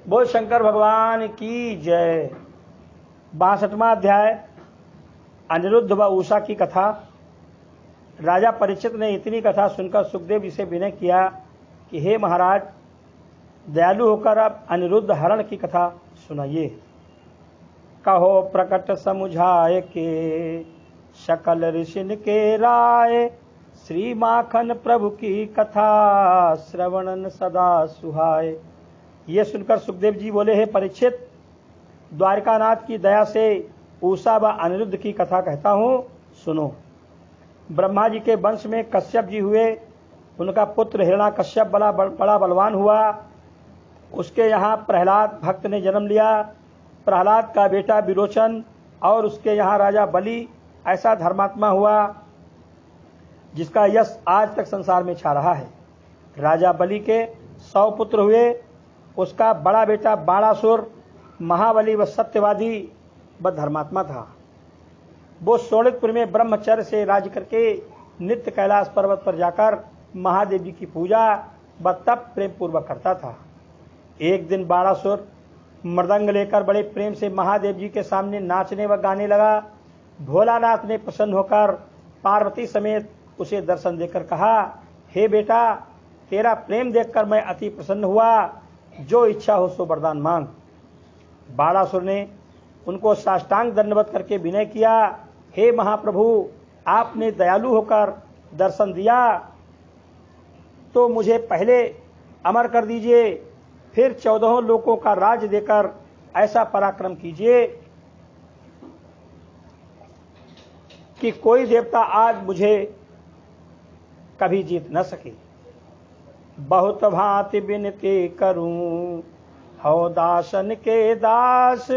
बोल शंकर भगवान की जय। 62वां अध्याय अनिरुद्ध व उषा की कथा। राजा परीक्षित ने इतनी कथा सुनकर सुखदेव जी से विनय किया कि हे महाराज, दयालु होकर अब अनिरुद्ध हरण की कथा सुनाइए। कहो प्रकट समुझाए के सकल ऋषिन के राय, श्री माखन प्रभु की कथा श्रवणन सदा सुहाए। ये सुनकर सुखदेव जी बोले, हे परीक्षित, द्वारकानाथ की दया से उषा व अनिरुद्ध की कथा कहता हूँ, सुनो। ब्रह्मा जी के वंश में कश्यप जी हुए। उनका पुत्र हिरण्याकश्यप बड़ा बलवान हुआ। उसके यहाँ प्रहलाद भक्त ने जन्म लिया। प्रहलाद का बेटा विरोचन और उसके यहाँ राजा बलि ऐसा धर्मात्मा हुआ जिसका यश आज तक संसार में छा रहा है। राजा बलि के 100 पुत्र हुए। उसका बड़ा बेटा बाणासुर महाबली व सत्यवादी व धर्मात्मा था। वो शोणितपुर में ब्रह्मचर्य से राज्य करके नित्य कैलाश पर्वत पर जाकर महादेव जी की पूजा व तप प्रेम पूर्वक करता था। एक दिन बाणासुर मृदंग लेकर बड़े प्रेम से महादेव जी के सामने नाचने व गाने लगा। भोलानाथ ने प्रसन्न होकर पार्वती समेत उसे दर्शन देकर कहा, हे बेटा, तेरा प्रेम देखकर मैं अति प्रसन्न हुआ। जो इच्छा हो सो वरदान मांग। बाणासुर ने उनको साष्टांग दंडवत करके विनय किया, हे महाप्रभु, आपने दयालु होकर दर्शन दिया तो मुझे पहले अमर कर दीजिए, फिर 14 लोकों का राज्य देकर ऐसा पराक्रम कीजिए कि कोई देवता आज मुझे कभी जीत न सके। बहुत भांति विनती करूं, हो दासन के दास,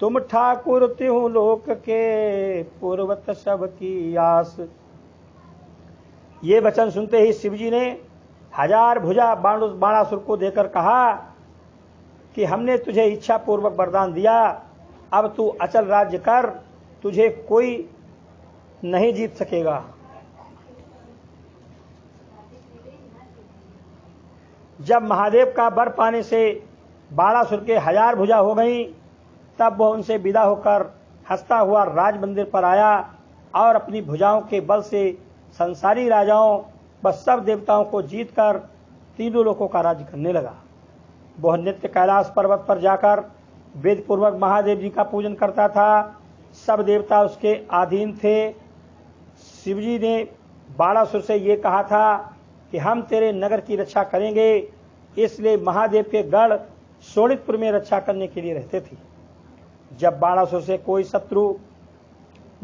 तुम ठाकुर त्यों लोक के, पूर्वत सब की आस। ये वचन सुनते ही शिवजी ने 1000 भुजा बाणासुर को देकर कहा कि हमने तुझे इच्छा पूर्वक वरदान दिया, अब तू अचल राज्य कर, तुझे कोई नहीं जीत सकेगा। जब महादेव का वर पाने से बाणासुर के 1000 भुजा हो गई, तब वह उनसे विदा होकर हंसता हुआ राज मंदिर पर आया और अपनी भुजाओं के बल से संसारी राजाओं व सब देवताओं को जीतकर तीनों लोकों का राज्य करने लगा। वह नित्य कैलाश पर्वत पर जाकर वेद पूर्वक महादेव जी का पूजन करता था। सब देवता उसके अधीन थे। शिवजी ने बाणासुर से ये कहा था कि हम तेरे नगर की रक्षा करेंगे, इसलिए महादेव के गढ़ शोणितपुर में रक्षा करने के लिए रहते थे। जब बाणासुर से कोई शत्रु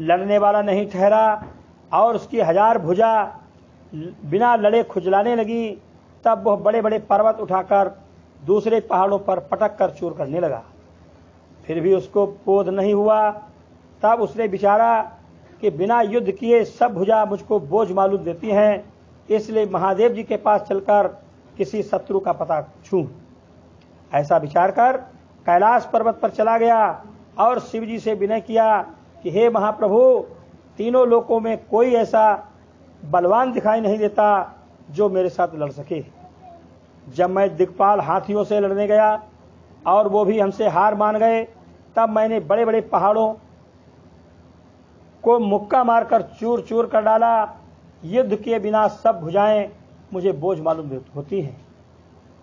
लड़ने वाला नहीं ठहरा और उसकी 1000 भुजा बिना लड़े खुजलाने लगी, तब वह बड़े बड़े पर्वत उठाकर दूसरे पहाड़ों पर पटक कर चूर करने लगा। फिर भी उसको बोध नहीं हुआ। तब उसने विचारा कि बिना युद्ध किए सब भुजा मुझको बोझ मालूम देती हैं, इसलिए महादेव जी के पास चलकर किसी शत्रु का पता छूं। ऐसा विचार कर कैलाश पर्वत पर चला गया और शिव जी से विनय किया कि हे महाप्रभु, तीनों लोकों में कोई ऐसा बलवान दिखाई नहीं देता जो मेरे साथ लड़ सके। जब मैं दिक्पाल हाथियों से लड़ने गया और वो भी हमसे हार मान गए, तब मैंने बड़े बड़े पहाड़ों को मुक्का मारकर चूर चूर कर डाला। युद्ध किए बिना सब भुजाएं मुझे बोझ मालूम होती हैं।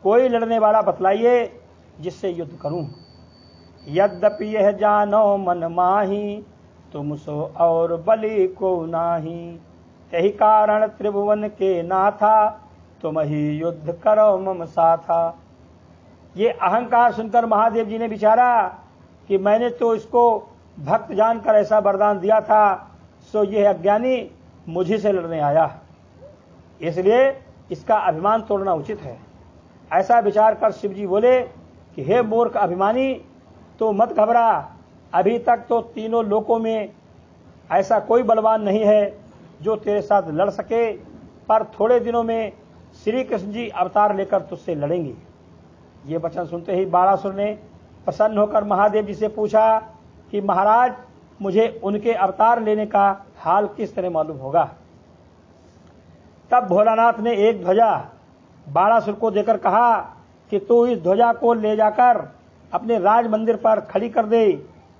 कोई लड़ने वाला बतलाइए जिससे युद्ध करूं। यद्यपि यह जानो मन माही, तुम सो और बलि को नाही, यही कारण त्रिभुवन के नाथा, तुम ही युद्ध करो मम साथा। ये अहंकार सुनकर महादेव जी ने विचारा कि मैंने तो इसको भक्त जानकर ऐसा वरदान दिया था, सो यह अज्ञानी मुझी से लड़ने आया, इसलिए इसका अभिमान तोड़ना उचित है। ऐसा विचार कर शिव जी बोले कि हे मूर्ख अभिमानी, तो मत घबरा। अभी तक तो तीनों लोकों में ऐसा कोई बलवान नहीं है जो तेरे साथ लड़ सके, पर थोड़े दिनों में श्री कृष्ण जी अवतार लेकर तुझसे लड़ेंगे। ये वचन सुनते ही बाणासुर ने प्रसन्न होकर महादेव जी से पूछा कि महाराज, मुझे उनके अवतार लेने का हाल किस तरह मालूम होगा। तब भोलानाथ ने एक ध्वजा बाणासुर को देकर कहा कि तू इस ध्वजा को ले जाकर अपने राज मंदिर पर खड़ी कर दे।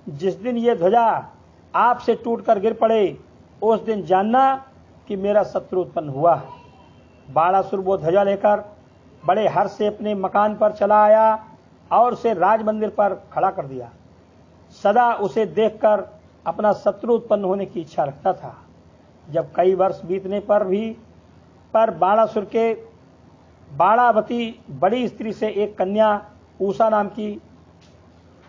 जिस दिन ये ध्वजा आपसे टूटकर गिर पड़े उस दिन जानना कि मेरा शत्रु उत्पन्न हुआ। बाणासुर वो ध्वजा लेकर बड़े हर्ष से अपने मकान पर चला आया और उसे राज मंदिर पर खड़ा कर दिया। सदा उसे देखकर अपना शत्रु उत्पन्न होने की इच्छा रखता था। जब कई वर्ष बीतने पर बाणासुर के बाणावती बड़ी स्त्री से एक कन्या उषा नाम की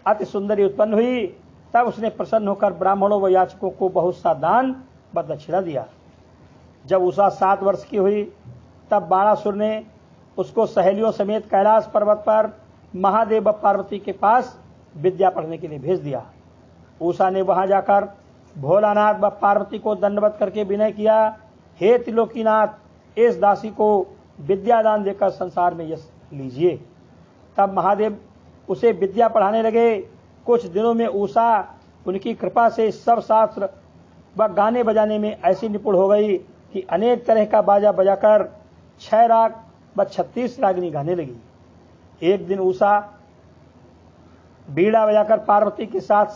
अति सुंदरी उत्पन्न हुई। तब उसने प्रसन्न होकर ब्राह्मणों व याचकों को बहुत सा दान व दक्षिणा दिया। जब उषा 7 वर्ष की हुई तब बाणासुर ने उसको सहेलियों समेत कैलाश पर्वत पर महादेव व पार्वती के पास विद्या पढ़ने के लिए भेज दिया। उषा ने वहां जाकर भोलानाथ व पार्वती को दंडवत करके विनय किया, हे त्रिलोकीनाथ, इस दासी को विद्यादान देकर संसार में यश लीजिए। तब महादेव उसे विद्या पढ़ाने लगे। कुछ दिनों में उषा उनकी कृपा से सब शास्त्र व गाने बजाने में ऐसी निपुण हो गई कि अनेक तरह का बाजा बजाकर 6 राग व 36 रागिनी गाने लगी। एक दिन उषा बीड़ा बजाकर पार्वती के साथ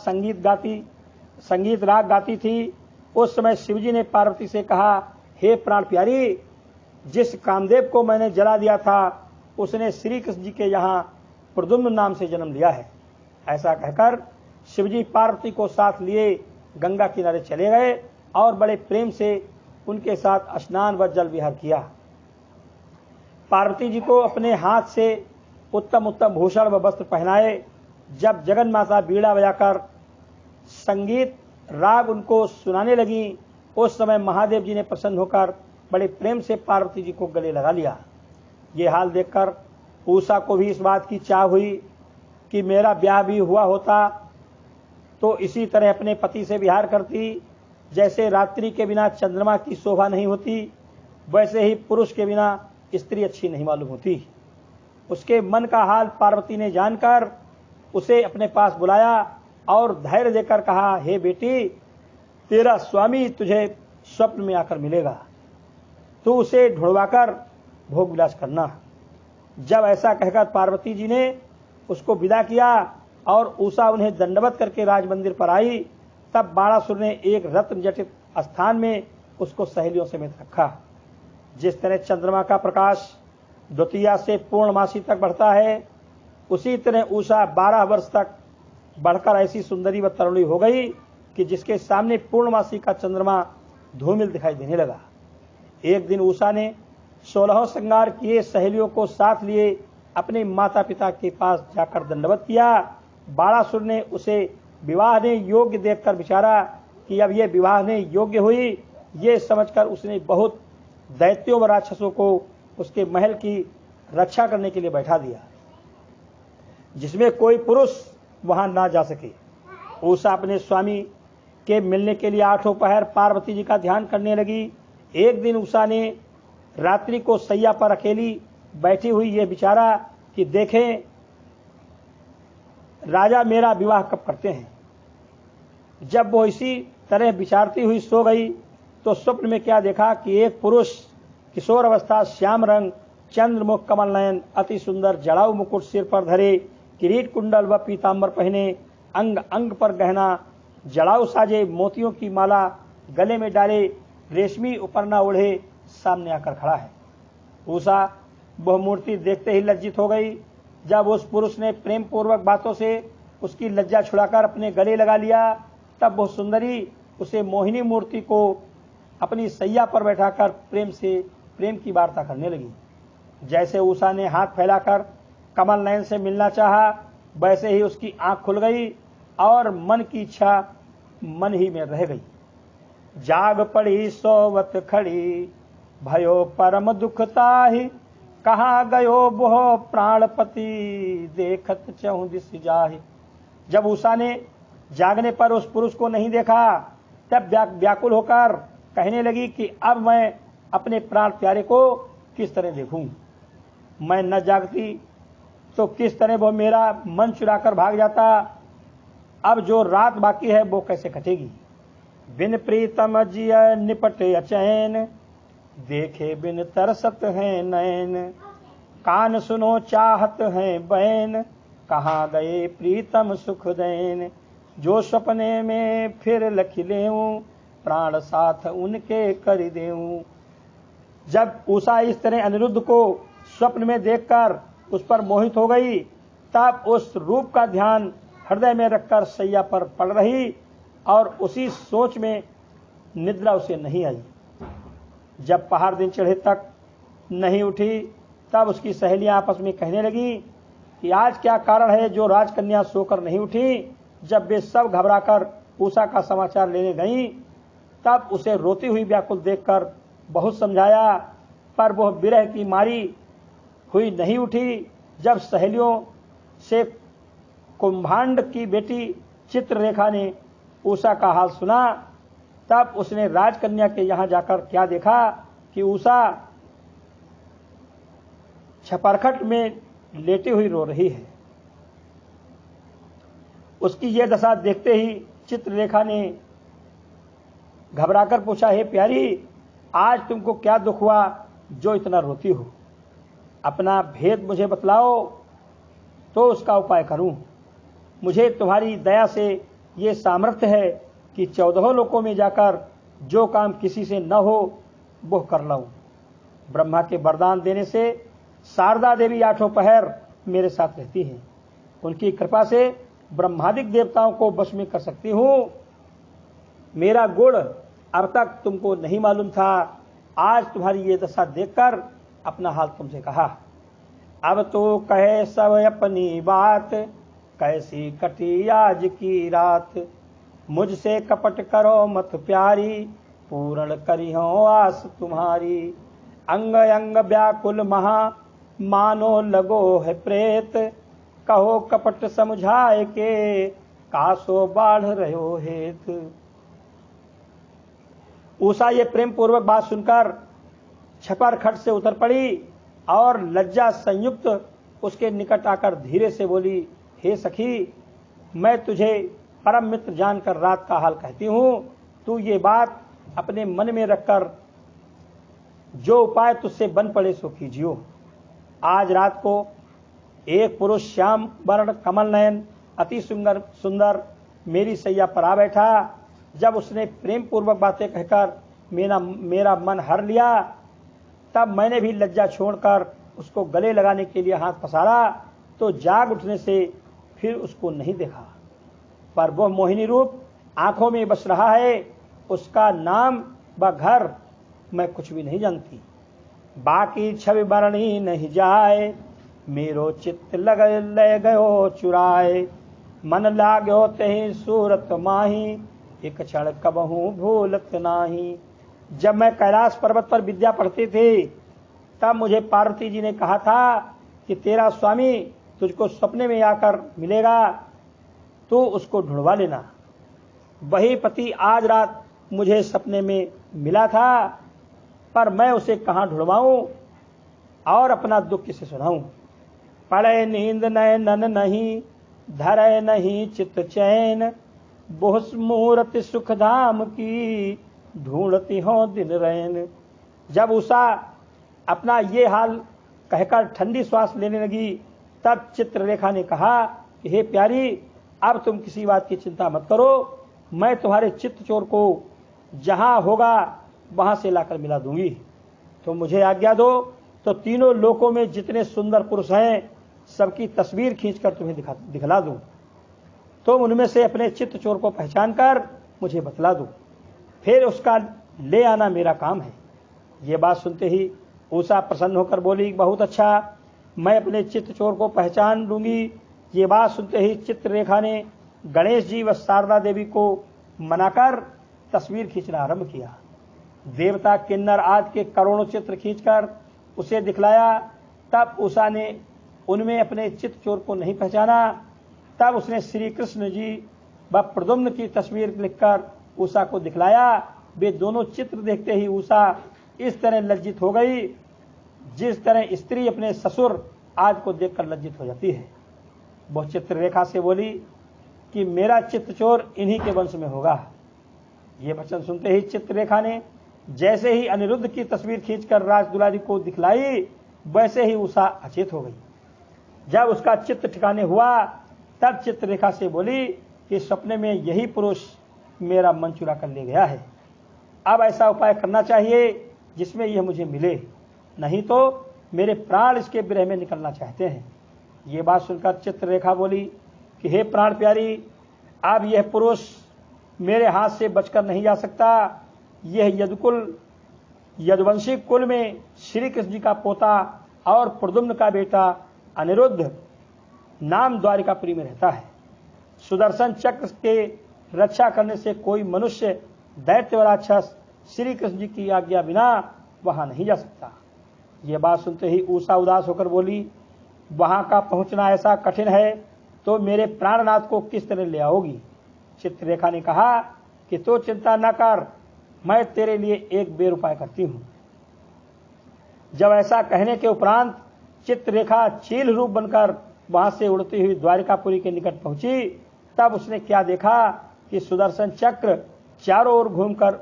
संगीत राग गाती थी। उस समय शिवजी ने पार्वती से कहा, हे प्राण प्यारी, जिस कामदेव को मैंने जला दिया था उसने श्री कृष्ण जी के यहाँ प्रद्युम्न नाम से जन्म लिया है। ऐसा कहकर शिवजी पार्वती को साथ लिए गंगा किनारे चले गए और बड़े प्रेम से उनके साथ स्नान व जल विहार किया। पार्वती जी को अपने हाथ से उत्तम उत्तम भूषण व वस्त्र पहनाए। जब जगन माता बीड़ा बजाकर संगीत राग उनको सुनाने लगी उस समय महादेव जी ने प्रसन्न होकर बड़े प्रेम से पार्वती जी को गले लगा लिया। ये हाल देखकर उषा को भी इस बात की चाह हुई कि मेरा ब्याह भी हुआ होता तो इसी तरह अपने पति से विहार करती। जैसे रात्रि के बिना चंद्रमा की शोभा नहीं होती वैसे ही पुरुष के बिना स्त्री अच्छी नहीं मालूम होती। उसके मन का हाल पार्वती ने जानकर उसे अपने पास बुलाया और धैर्य देकर कहा, हे बेटी, तेरा स्वामी तुझे स्वप्न में आकर मिलेगा, तू उसे ढूंढवाकर भोग विलास करना। जब ऐसा कहकर पार्वती जी ने उसको विदा किया और उषा उन्हें दंडवत करके राज मंदिर पर आई, तब बाणासुर ने एक रत्न जटित स्थान में उसको सहेलियों समेत रखा। जिस तरह चंद्रमा का प्रकाश द्वितीया से पूर्णमासी तक बढ़ता है उसी तरह उषा 12 वर्ष तक बढ़कर ऐसी सुंदरी व तरुणी हो गई कि जिसके सामने पूर्णमासी का चंद्रमा धूमिल दिखाई देने लगा। एक दिन उषा ने 16 श्रृंगार किए सहेलियों को साथ लिए अपने माता पिता के पास जाकर दंडवत किया। बाणासुर ने उसे विवाह ने योग्य देखकर विचारा कि अब ये विवाह ने योग्य हुई। ये समझकर उसने बहुत दैत्यों व राक्षसों को उसके महल की रक्षा करने के लिए बैठा दिया जिसमें कोई पुरुष वहां ना जा सके। उषा अपने स्वामी के मिलने के लिए 8 पहर पार्वती जी का ध्यान करने लगी। एक दिन उषा ने रात्रि को सैया पर अकेली बैठी हुई ये विचारा कि देखें राजा मेरा विवाह कब करते हैं। जब वो इसी तरह विचारती हुई सो गई तो स्वप्न में क्या देखा कि एक पुरुष किशोर अवस्था, श्याम रंग, चंद्रमुख, कमल नयन, अति सुंदर, जड़ाऊ मुकुट सिर पर धरे, किरीट कुंडल व पीतांबर पहने, अंग अंग पर गहना, जड़ाऊ साजे, मोतियों की माला गले में डाले, रेशमी उपरना ओढ़े सामने आकर खड़ा है। उषा वह मूर्ति देखते ही लज्जित हो गई। जब उस पुरुष ने प्रेम पूर्वक बातों से उसकी लज्जा छुड़ाकर अपने गले लगा लिया तब वह सुंदरी उसे मोहिनी मूर्ति को अपनी सैया पर बैठाकर प्रेम की वार्ता करने लगी। जैसे उषा ने हाथ फैलाकर कमल नयन से मिलना चाहा वैसे ही उसकी आंख खुल गई और मन की इच्छा मन ही में रह गई। जाग पड़ी सोवत खड़ी भयो परम दुखताहि, कहाँ गयो बोह प्राणपति देखत चहु दिस जाहि। जब उषा ने जागने पर उस पुरुष को नहीं देखा तब व्याकुल होकर कहने लगी कि अब मैं अपने प्राण प्यारे को किस तरह देखूं। मैं न जागती तो किस तरह वो मेरा मन चुराकर भाग जाता। अब जो रात बाकी है वो कैसे कटेगी। बिन प्रीतम जिय निपटे अचैन, देखे बिन तरसत है नैन, कान सुनो चाहत हैं बैन, कहाँ गए प्रीतम सुख दैन। जो सपने में फिर लख लेऊं, प्राण साथ उनके कर देऊं। जब उषा इस तरह अनिरुद्ध को स्वप्न में देखकर उस पर मोहित हो गई, तब उस रूप का ध्यान हृदय में रखकर सैया पर पड़ रही और उसी सोच में निद्रा उसे नहीं आई। जब पहाड़ दिन चढ़े तक नहीं उठी, तब उसकी सहेलियां आपस में कहने लगी कि आज क्या कारण है जो राजकन्या सोकर नहीं उठी। जब वे सब घबराकर उषा का समाचार लेने गईं, तब उसे रोती हुई व्याकुल देखकर बहुत समझाया, पर वह विरह की मारी हुई नहीं उठी। जब सहेलियों से कुंभांड की बेटी चित्ररेखा ने उषा का हाल सुना, तब उसने राजकन्या के यहां जाकर क्या देखा कि उषा छपरखट में लेटी हुई रो रही है। उसकी यह दशा देखते ही चित्ररेखा ने घबराकर पूछा, हे प्यारी, आज तुमको क्या दुख हुआ जो इतना रोती हो? अपना भेद मुझे बतलाओ तो उसका उपाय करूं। मुझे तुम्हारी दया से ये सामर्थ्य है कि 14 लोकों में जाकर जो काम किसी से न हो वो कर लाऊं। ब्रह्मा के वरदान देने से शारदा देवी 8 पहर मेरे साथ रहती हैं। उनकी कृपा से ब्रह्मादिक देवताओं को वश में कर सकती हूं। मेरा गुण अब तक तुमको नहीं मालूम था, आज तुम्हारी ये दशा देखकर अपना हाल तुमसे कहा। अब तो कहे सब अपनी बात, कैसी कटी आज की रात। मुझसे कपट करो मत प्यारी, पूर्ण करियो आस तुम्हारी। अंग अंग व्याकुल महा, मानो लगो है प्रेत। कहो कपट समझाए के, कासो बाढ़ रहो हेत। उषा ये प्रेम पूर्वक बात सुनकर छपर खट से उतर पड़ी और लज्जा संयुक्त उसके निकट आकर धीरे से बोली, हे सखी, मैं तुझे परम मित्र जानकर रात का हाल कहती हूं। तू ये बात अपने मन में रखकर जो उपाय तुझसे बन पड़े सो कीजियो। आज रात को एक पुरुष श्याम वर्ण कमल नयन अति सुंदर मेरी सैया पर आ बैठा। जब उसने प्रेम पूर्वक बातें कहकर मेरा मन हर लिया, तब मैंने भी लज्जा छोड़कर उसको गले लगाने के लिए हाथ पसारा, तो जाग उठने से फिर उसको नहीं देखा। पर वह मोहिनी रूप आंखों में बस रहा है। उसका नाम व घर मैं कुछ भी नहीं जानती। बाकी छवि बरणी नहीं जाए, मेरो चित्त ले गयो चुराए। मन लागो तेहि सूरत माही, एक क्षण कबहू भूलत नाही। जब मैं कैलाश पर्वत पर विद्या पढ़ती थी, तब मुझे पार्वती जी ने कहा था कि तेरा स्वामी तुझको सपने में आकर मिलेगा, तो उसको ढूंढवा लेना। वही पति आज रात मुझे सपने में मिला था, पर मैं उसे कहां ढूंढवाऊं और अपना दुख किसे सुनाऊं। पड़े नींद नयन नहीं, धरे नहीं चित चैन। बहुस मूर्ति सुख धाम की, ढूंढती हो दिन रैन। जब उषा अपना ये हाल कहकर ठंडी श्वास लेने लगी, तब चित्ररेखा ने कहा कि हे प्यारी, अब तुम किसी बात की चिंता मत करो। मैं तुम्हारे चित्तचोर को जहां होगा वहां से लाकर मिला दूंगी। तो मुझे आज्ञा दो, तो तीनों लोकों में जितने सुंदर पुरुष हैं सबकी तस्वीर खींचकर तुम्हें दिखला दूं। तो उनमें से अपने चित्तचोर को पहचान कर मुझे बतला दो, फिर उसका ले आना मेरा काम है। ये बात सुनते ही उषा प्रसन्न होकर बोली, बहुत अच्छा, मैं अपने चित्तचोर को पहचान लूंगी। ये बात सुनते ही चित्ररेखा ने गणेश जी व शारदा देवी को मनाकर तस्वीर खींचना आरंभ किया। देवता किन्नर आदि के करोड़ों चित्र खींचकर उसे दिखलाया। तब उषा ने उनमें अपने चित्तचोर को नहीं पहचाना। तब उसने श्री कृष्ण जी व प्रद्युम्न की तस्वीर लिखकर उषा को दिखलाया। वे दोनों चित्र देखते ही उषा इस तरह लज्जित हो गई जिस तरह स्त्री अपने ससुर आज को देखकर लज्जित हो जाती है। वह चित्ररेखा से बोली कि मेरा चित्तचोर इन्हीं के वंश में होगा। ये वचन सुनते ही चित्ररेखा ने जैसे ही अनिरुद्ध की तस्वीर खींचकर राजदुलारी को दिखलाई, वैसे ही उषा अचेत हो गई। जब उसका चित्त ठिकाने हुआ तब चित्ररेखा से बोली कि सपने में यही पुरुष मेरा मन चुरा कर ले गया है। अब ऐसा उपाय करना चाहिए जिसमें यह मुझे मिले, नहीं तो मेरे प्राण इसके विरह में निकलना चाहते हैं। ये बात सुनकर चित्ररेखा बोली कि हे प्राण प्यारी, अब यह पुरुष मेरे हाथ से बचकर नहीं जा सकता। यह यदुवंशी कुल में श्री कृष्ण जी का पोता और प्रद्युम्न का बेटा अनिरुद्ध नाम द्वारिकापुरी में रहता है। सुदर्शन चक्र के रक्षा करने से कोई मनुष्य दैत्य राक्षस श्री कृष्ण जी की आज्ञा बिना वहां नहीं जा सकता। ये बात सुनते ही उषा उदास होकर बोली, वहां का पहुंचना ऐसा कठिन है तो मेरे प्राणनाथ को किस तरह ले आओगी। चित्ररेखा ने कहा कि तो चिंता न कर, मैं तेरे लिए एक बेर उपाय करती हूं। जब ऐसा कहने के उपरांत चित्ररेखा चील रूप बनकर वहां से उड़ती हुई द्वारिकापुरी के निकट पहुंची, तब उसने क्या देखा कि सुदर्शन चक्र चारों ओर घूमकर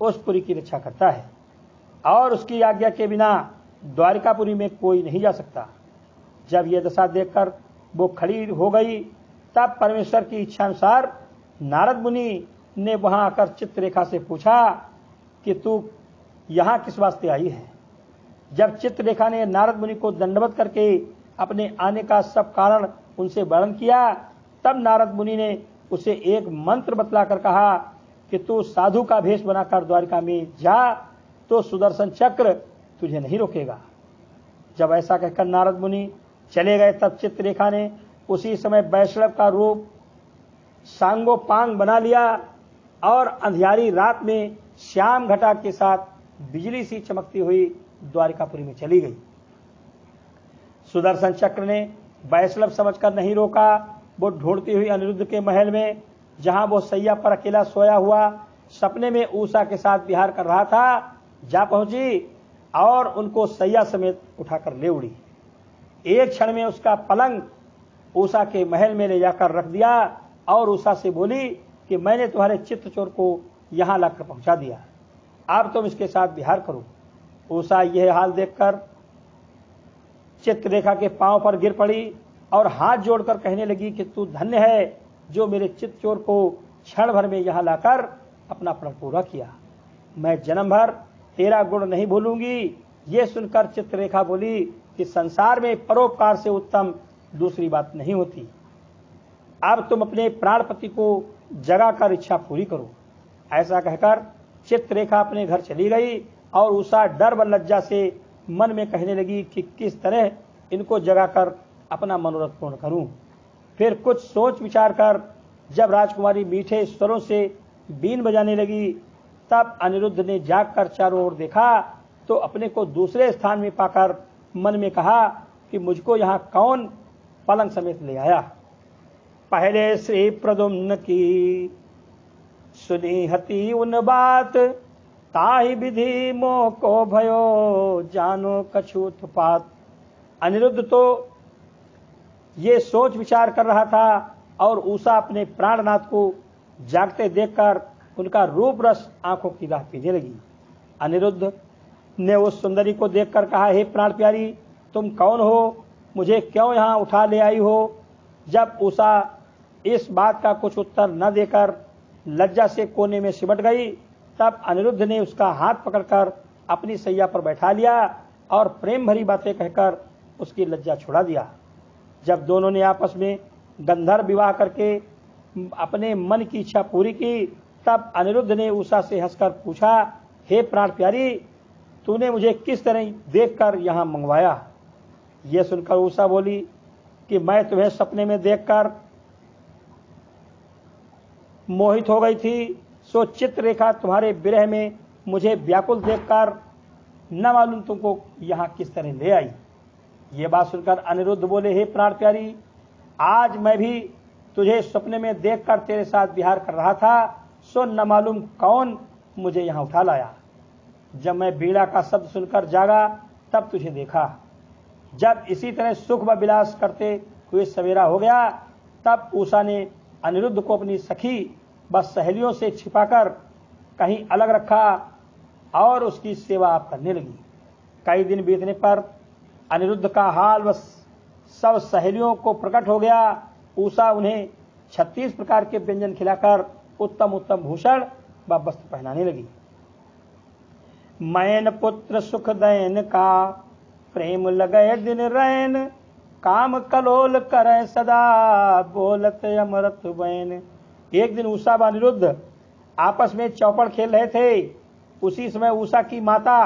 उस पुरी की रक्षा करता है और उसकी आज्ञा के बिना द्वारिकापुरी में कोई नहीं जा सकता। जब यह दशा देखकर वो खड़ी हो गई तब परमेश्वर की इच्छा अनुसार नारद मुनि ने वहां आकर चित्ररेखा से पूछा कि तू यहां किस वास्ते आई है। जब चित्ररेखा ने नारद मुनि को दंडवत करके अपने आने का सब कारण उनसे वर्णन किया, तब नारद मुनि ने उसे एक मंत्र बतलाकर कहा कि तू साधु का भेष बनाकर द्वारिका में जा तो सुदर्शन चक्र तुझे नहीं रोकेगा। जब ऐसा कहकर नारद मुनि चले गए तब चित्ररेखा ने उसी समय वैष्णव का रूप सांगोपांग बना लिया और अंधियारी रात में श्याम घटा के साथ बिजली सी चमकती हुई द्वारिकापुरी में चली गई। सुदर्शन चक्र ने वैष्णव समझकर नहीं रोका। वो ढूंढती हुई अनिरुद्ध के महल में, जहां वो सैया पर अकेला सोया हुआ सपने में उषा के साथ विहार कर रहा था, जा पहुंची और उनको सैया समेत उठाकर ले उड़ी। एक क्षण में उसका पलंग उषा के महल में ले जाकर रख दिया और उषा से बोली कि मैंने तुम्हारे चित्तचोर को यहां लाकर पहुंचा दिया, अब तुम इसके साथ विहार करो। उषा यह हाल देखकर चित्ररेखा के पांव पर गिर पड़ी और हाथ जोड़कर कहने लगी कि तू धन्य है जो मेरे चित्तचोर को क्षण भर में यहां लाकर अपना प्रण पूरा किया। मैं जन्म भर तेरा गुण नहीं भूलूंगी। ये सुनकर चित्ररेखा बोली कि संसार में परोपकार से उत्तम दूसरी बात नहीं होती। अब तुम अपने प्राणपति को जगाकर इच्छा पूरी करो। ऐसा कहकर चित्ररेखा अपने घर चली गई और उषा डर व लज्जा से मन में कहने लगी कि किस तरह इनको जगाकर अपना मनोरथ पूर्ण करूं। फिर कुछ सोच विचार कर जब राजकुमारी मीठे स्वरों से बीन बजाने लगी तब अनिरुद्ध ने जागकर चारों ओर देखा तो अपने को दूसरे स्थान में पाकर मन में कहा कि मुझको यहाँ कौन पलंग समेत ले आया। पहले श्री प्रद्युम्न की सुनी हती उन बात, ताहि विधि मोह को भयो जानो कछूत पात। अनिरुद्ध तो ये सोच विचार कर रहा था और उषा अपने प्राणनाथ को जागते देखकर उनका रूप रस आंखों की राह पीने लगी। अनिरुद्ध ने उस सुंदरी को देखकर कहा, हे प्राण प्यारी, तुम कौन हो, मुझे क्यों यहाँ उठा ले आई हो। जब उषा इस बात का कुछ उत्तर न देकर लज्जा से कोने में सिमट गई तब अनिरुद्ध ने उसका हाथ पकड़कर अपनी सैया पर बैठा लिया और प्रेम भरी बातें कहकर उसकी लज्जा छुड़ा दिया। जब दोनों ने आपस में गंधर्व विवाह करके अपने मन की इच्छा पूरी की तब अनिरुद्ध ने उषा से हंसकर पूछा, हे प्राण प्यारी, तूने मुझे किस तरह देखकर यहाँ मंगवाया। यह सुनकर उषा बोली कि मैं तुम्हें सपने में देखकर मोहित हो गई थी, सो चित्ररेखा तुम्हारे विरह में मुझे व्याकुल देखकर न मालूम तुमको यहाँ किस तरह ले आई। ये बात सुनकर अनिरुद्ध बोले, हे प्राण प्यारी, आज मैं भी तुझे सपने में देखकर तेरे साथ विहार कर रहा था, सो न मालूम कौन मुझे यहाँ उठा लाया। जब मैं वीणा का शब्द सुनकर जागा तब तुझे देखा। जब इसी तरह सुख व विलास करते हुए सवेरा हो गया तब उषा ने अनिरुद्ध को अपनी सखी व सहेलियों से छिपाकर कहीं अलग रखा और उसकी सेवा आप करने लगी। कई दिन बीतने पर अनिरुद्ध का हाल व सब सहेलियों को प्रकट हो गया। उषा उन्हें 36 प्रकार के व्यंजन खिलाकर उत्तम उत्तम भूषण व वस्त्र पहनाने लगी। मैन पुत्र सुख दैन का प्रेम लगे दिन रैन, काम कलोल करे सदा बोलत अमृत बैन। एक दिन उषा व अनिरुद्ध आपस में चौपड़ खेल रहे थे। उसी समय उषा की माता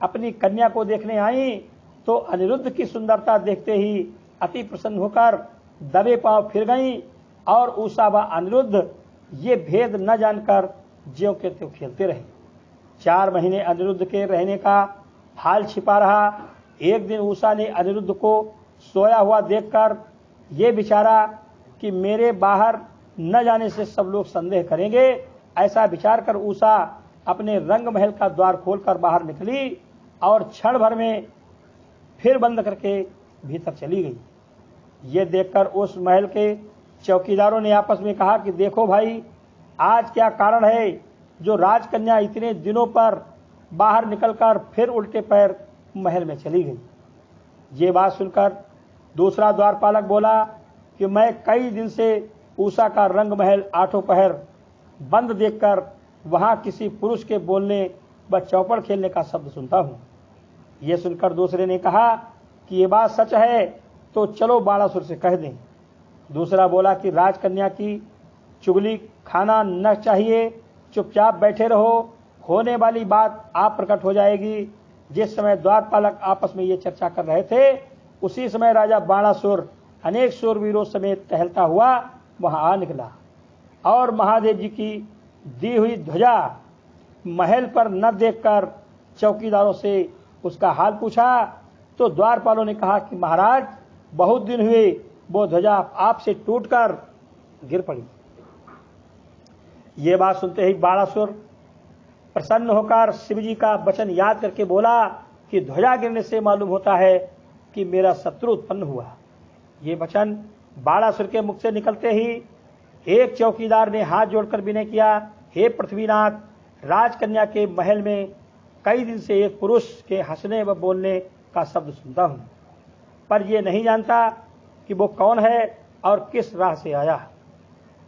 अपनी कन्या को देखने आई तो अनिरुद्ध की सुंदरता देखते ही अति प्रसन्न होकर दबे पांव फिर गईं और उषा व अनिरुद्ध ये भेद न जानकर ज्यों के त्यों खेलते रहे। 4 महीने अनिरुद्ध के रहने का हाल छिपा रहा। एक दिन उषा ने अनिरुद्ध को सोया हुआ देखकर ये विचारा कि मेरे बाहर न जाने से सब लोग संदेह करेंगे। ऐसा विचार कर उषा अपने रंग महल का द्वार खोलकर बाहर निकली और क्षण भर में फिर बंद करके भीतर चली गई। ये देखकर उस महल के चौकीदारों ने आपस में कहा कि देखो भाई, आज क्या कारण है जो राजकन्या इतने दिनों पर बाहर निकलकर फिर उल्टे पैर महल में चली गई। ये बात सुनकर दूसरा द्वारपालक बोला कि मैं कई दिन से उषा का रंग महल आठों पहर बंद देखकर वहां किसी पुरुष के बोलने व चौपड़ खेलने का शब्द सुनता हूं। यह सुनकर दूसरे ने कहा कि ये बात सच है तो चलो बाणासुर से कह दें। दूसरा बोला कि राजकन्या की चुगली खाना न चाहिए, चुपचाप बैठे रहो, होने वाली बात आप प्रकट हो जाएगी। जिस समय द्वारपालक आपस में ये चर्चा कर रहे थे उसी समय राजा बाणासुर अनेक शूरवीरों समेत टहलता हुआ वहां आ निकला और महादेव जी की दी हुई ध्वजा महल पर न देखकर चौकीदारों से उसका हाल पूछा तो द्वारपालों ने कहा कि महाराज, बहुत दिन हुए वो ध्वजा आपसे टूटकर गिर पड़ी। ये बात सुनते ही बाणासुर प्रसन्न होकर शिवजी का वचन याद करके बोला कि ध्वजा गिरने से मालूम होता है कि मेरा शत्रु उत्पन्न हुआ। ये वचन बाणासुर के मुख से निकलते ही एक चौकीदार ने हाथ जोड़कर विनय किया, हे पृथ्वीनाथ, राजकन्या के महल में कई दिन से एक पुरुष के हंसने व बोलने का शब्द सुनता हूं, पर यह नहीं जानता कि वो कौन है और किस राह से आया।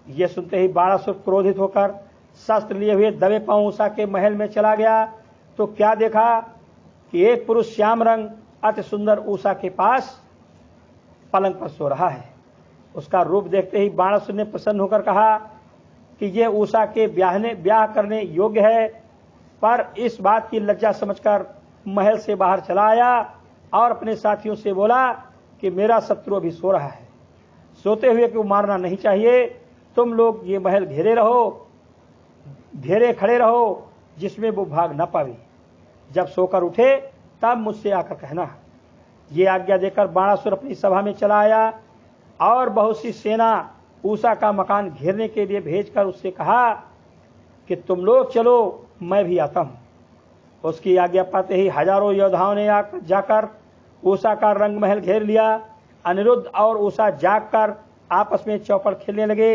यह सुनते ही बाणासुर क्रोधित होकर शस्त्र लिए हुए दबे पांव उषा के महल में चला गया तो क्या देखा कि एक पुरुष श्याम रंग अति सुंदर उषा के पास पलंग पर सो रहा है। उसका रूप देखते ही बाणासुर ने प्रसन्न होकर कहा कि यह उषा के ब्याह करने योग्य है, पर इस बात की लज्जा समझकर महल से बाहर चला आया और अपने साथियों से बोला कि मेरा शत्रु अभी सो रहा है, सोते हुए को मारना नहीं चाहिए। तुम लोग ये महल घेरे खड़े रहो जिसमें वो भाग न पावे। जब सोकर उठे तब मुझसे आकर कहना। ये आज्ञा देकर बाणासुर अपनी सभा में चला आया और बहुत सी सेना उषा का मकान घेरने के लिए भेजकर उससे कहा कि तुम लोग चलो, मैं भी आता हूं। उसकी आज्ञा पाते ही हजारों योद्धाओं ने जाकर उषा का रंग महल घेर लिया। अनिरुद्ध और उषा जागकर आपस में चौपड़ खेलने लगे।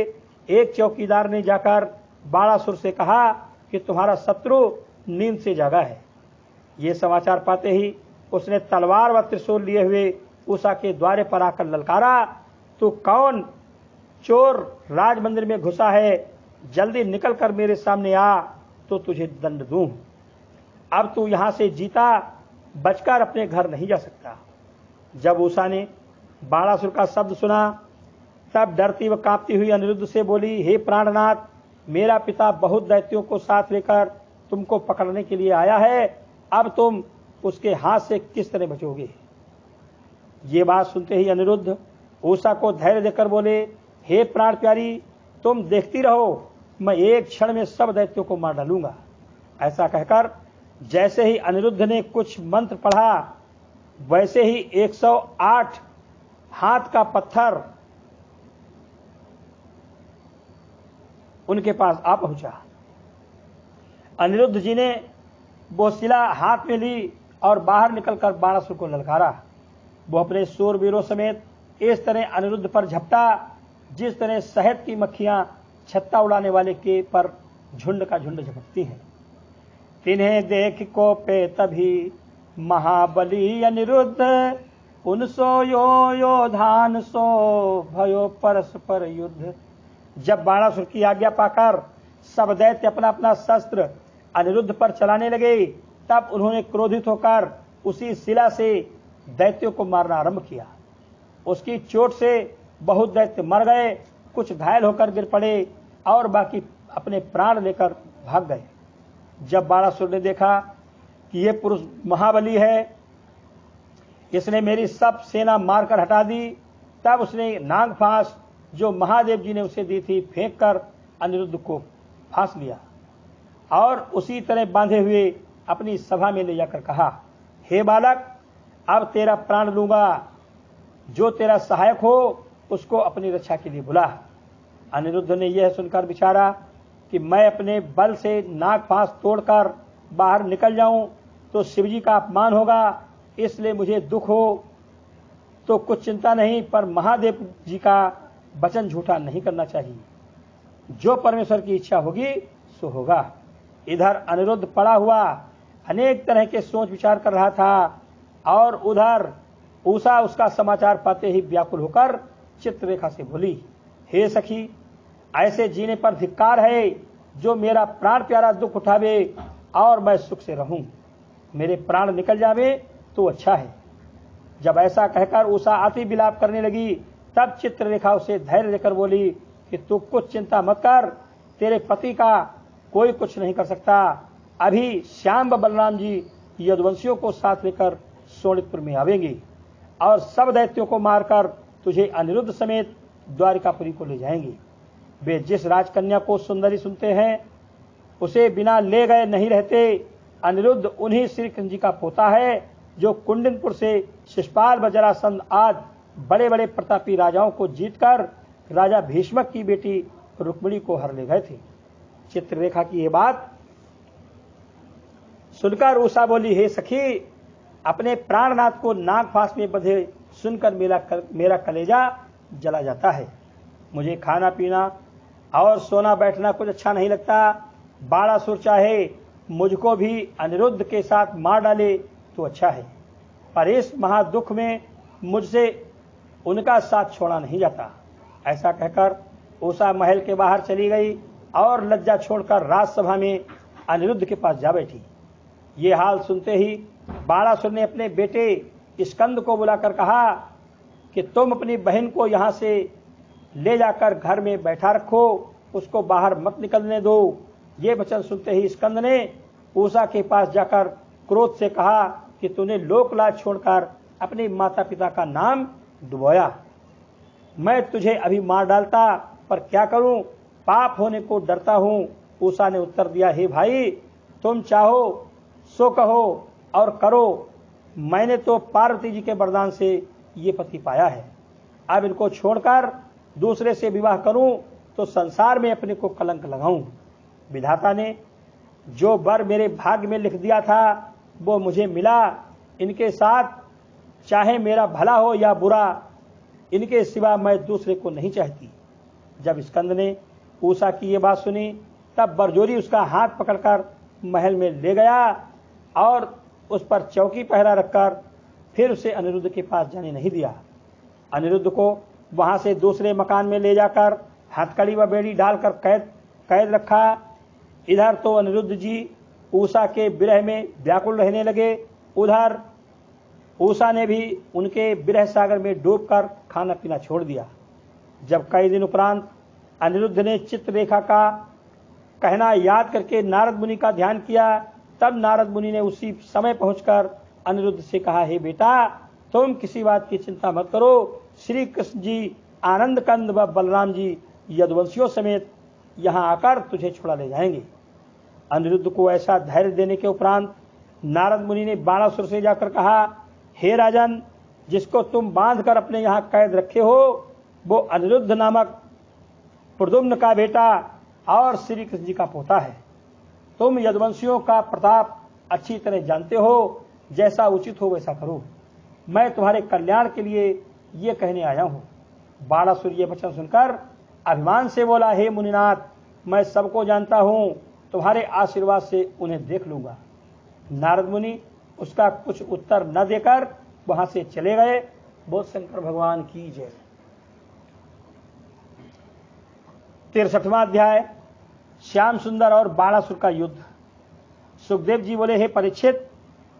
एक चौकीदार ने जाकर बाणासुर से कहा कि तुम्हारा शत्रु नींद से जागा है। ये समाचार पाते ही उसने तलवार व त्रिशूल लिए हुए उषा के द्वारे पर आकर ललकारा, तू कौन चोर राज मंदिर में घुसा है, जल्दी निकल कर मेरे सामने आ तो तुझे दंड दूं। अब तू यहां से जीता बचकर अपने घर नहीं जा सकता। जब उषा ने बाणासुर का शब्द सुना तब डरती व कांपती हुई अनिरुद्ध से बोली, हे प्राणनाथ, मेरा पिता बहुत दैत्यों को साथ लेकर तुमको पकड़ने के लिए आया है, अब तुम उसके हाथ से किस तरह बचोगे। ये बात सुनते ही अनिरुद्ध उषा को धैर्य देकर बोले, हे प्राण प्यारी, तुम देखती रहो, मैं एक क्षण में सब दैत्यों को मार डालूंगा। ऐसा कहकर जैसे ही अनिरुद्ध ने कुछ मंत्र पढ़ा वैसे ही 108 हाथ का पत्थर उनके पास आ पहुंचा। अनिरुद्ध जी ने वो शिला हाथ में ली और बाहर निकलकर बाणासुर को ललकारा। वो अपने शूरवीरों समेत इस तरह अनिरुद्ध पर झपटा जिस तरह शहद की मक्खियां छत्ता उड़ाने वाले के पर झुंड का झुंड झपटती हैं। तिन्हें देख को पे तभी महाबली अनिरुद्ध उनसो यो धान सो भयो परस्पर युद्ध। जब बाणासुर की आज्ञा पाकर सब दैत्य अपना अपना शस्त्र अनिरुद्ध पर चलाने लगे, तब उन्होंने क्रोधित होकर उसी शिला से दैत्यों को मारना आरंभ किया। उसकी चोट से बहुत दैत्य मर गए, कुछ घायल होकर गिर पड़े और बाकी अपने प्राण लेकर भाग गए। जब बाणासुर ने देखा कि ये पुरुष महाबली है, इसने मेरी सब सेना मारकर हटा दी, तब उसने नागफांस जो महादेव जी ने उसे दी थी फेंक कर अनिरुद्ध को फांस लिया और उसी तरह बांधे हुए अपनी सभा में ले जाकर कहा, हे बालक, अब तेरा प्राण लूंगा, जो तेरा सहायक हो उसको अपनी रक्षा के लिए बुला। अनिरुद्ध ने यह सुनकर विचारा कि मैं अपने बल से नागफांस तोड़कर बाहर निकल जाऊं तो शिवजी का अपमान होगा, इसलिए मुझे दुख हो तो कुछ चिंता नहीं, पर महादेव जी का वचन झूठा नहीं करना चाहिए। जो परमेश्वर की इच्छा होगी सो होगा। इधर अनिरुद्ध पड़ा हुआ अनेक तरह के सोच विचार कर रहा था और उधर उषा उसका समाचार पाते ही व्याकुल होकर चित्ररेखा से बोली, हे सखी, ऐसे जीने पर धिक्कार है जो मेरा प्राण प्यारा दुख उठावे और मैं सुख से रहूं। मेरे प्राण निकल जावे तो अच्छा है। जब ऐसा कहकर उषा अति विलाप करने लगी, तब चित्ररेखा उसे धैर्य देकर बोली कि तू कुछ चिंता मत कर, तेरे पति का कोई कुछ नहीं कर सकता। अभी श्याम व बलराम जी यदुवंशियों को साथ लेकर सोनितपुर में आवेंगे और सब दैत्यों को मारकर तुझे अनिरुद्ध समेत द्वारिकापुरी को ले जाएंगे। वे जिस राजकन्या को सुंदरी सुनते हैं उसे बिना ले गए नहीं रहते। अनिरुद्ध उन्हीं श्री कृष्ण जी का पोता है जो कुंडिनपुर से शिशुपाल व जरासंध आदि बड़े बड़े प्रतापी राजाओं को जीतकर राजा भीष्मक की बेटी रुक्मिणी को हर ले गए थे। चित्ररेखा की ये बात सुनकर उषा बोली, हे सखी, अपने प्राणनाथ को नागफांस में बंधे सुनकर मेरा कलेजा जला जाता है। मुझे खाना पीना और सोना बैठना कुछ अच्छा नहीं लगता। बाणासुर चाहे मुझको भी अनिरुद्ध के साथ मार डाले तो अच्छा है, पर इस महादुख में मुझसे उनका साथ छोड़ा नहीं जाता। ऐसा कहकर उषा महल के बाहर चली गई और लज्जा छोड़कर राजसभा में अनिरुद्ध के पास जा बैठी। ये हाल सुनते ही बाणासुर ने अपने बेटे स्कंद को बुलाकर कहा कि तुम अपनी बहन को यहाँ से ले जाकर घर में बैठा रखो, उसको बाहर मत निकलने दो। ये वचन सुनते ही स्कंद ने उषा के पास जाकर क्रोध से कहा कि तूने लोकलाज छोड़कर अपने माता पिता का नाम डुबोया। मैं तुझे अभी मार डालता, पर क्या करूं, पाप होने को डरता हूं। उषा ने उत्तर दिया, हे भाई, तुम चाहो सो कहो और करो। मैंने तो पार्वती जी के वरदान से ये पति पाया है। अब इनको छोड़कर दूसरे से विवाह करूं तो संसार में अपने को कलंक लगाऊं। विधाता ने जो वर मेरे भाग्य में लिख दिया था वो मुझे मिला। इनके साथ चाहे मेरा भला हो या बुरा, इनके सिवा मैं दूसरे को नहीं चाहती। जब स्कंद ने उषा की ये बात सुनी, तब बरजोरी उसका हाथ पकड़कर महल में ले गया और उस पर चौकी पहरा रखकर फिर उसे अनिरुद्ध के पास जाने नहीं दिया। अनिरुद्ध को वहां से दूसरे मकान में ले जाकर हथकड़ी व बेड़ी डालकर कैद रखा। इधर तो अनिरुद्ध जी उषा के विरह में व्याकुल रहने लगे, उधर उषा ने भी उनके विरह सागर में डूबकर खाना पीना छोड़ दिया। जब कई दिन उपरांत अनिरुद्ध ने चित्ररेखा का कहना याद करके नारद मुनि का ध्यान किया, तब नारद मुनि ने उसी समय पहुंचकर अनिरुद्ध से कहा, हे बेटा, तुम किसी बात की चिंता मत करो। श्री कृष्ण जी, आनंद कंद व बलराम जी यदुवंशियों समेत यहाँ आकर तुझे छुड़ा ले जाएंगे। अनिरुद्ध को ऐसा धैर्य देने के उपरांत नारद मुनि ने बाणासुर से जाकर कहा, हे राजन, जिसको तुम बांध कर अपने यहाँ कैद रखे हो वो अनिरुद्ध नामक प्रद्युम्न का बेटा और श्री कृष्ण जी का पोता है। तुम यदुवंशियों का प्रताप अच्छी तरह जानते हो, जैसा उचित हो वैसा करो। मैं तुम्हारे कल्याण के लिए ये कहने आया हूँ। बाणासुर ये वचन सुनकर अभिमान से बोला, हे मुनिनाथ, मैं सबको जानता हूँ, तुम्हारे आशीर्वाद से उन्हें देख लूंगा। नारद मुनि उसका कुछ उत्तर न देकर वहां से चले गए बोल शंकर भगवान की जय। 63वां अध्याय, श्याम सुंदर और बाणासुर का युद्ध। सुखदेव जी बोले, हे परीक्षित,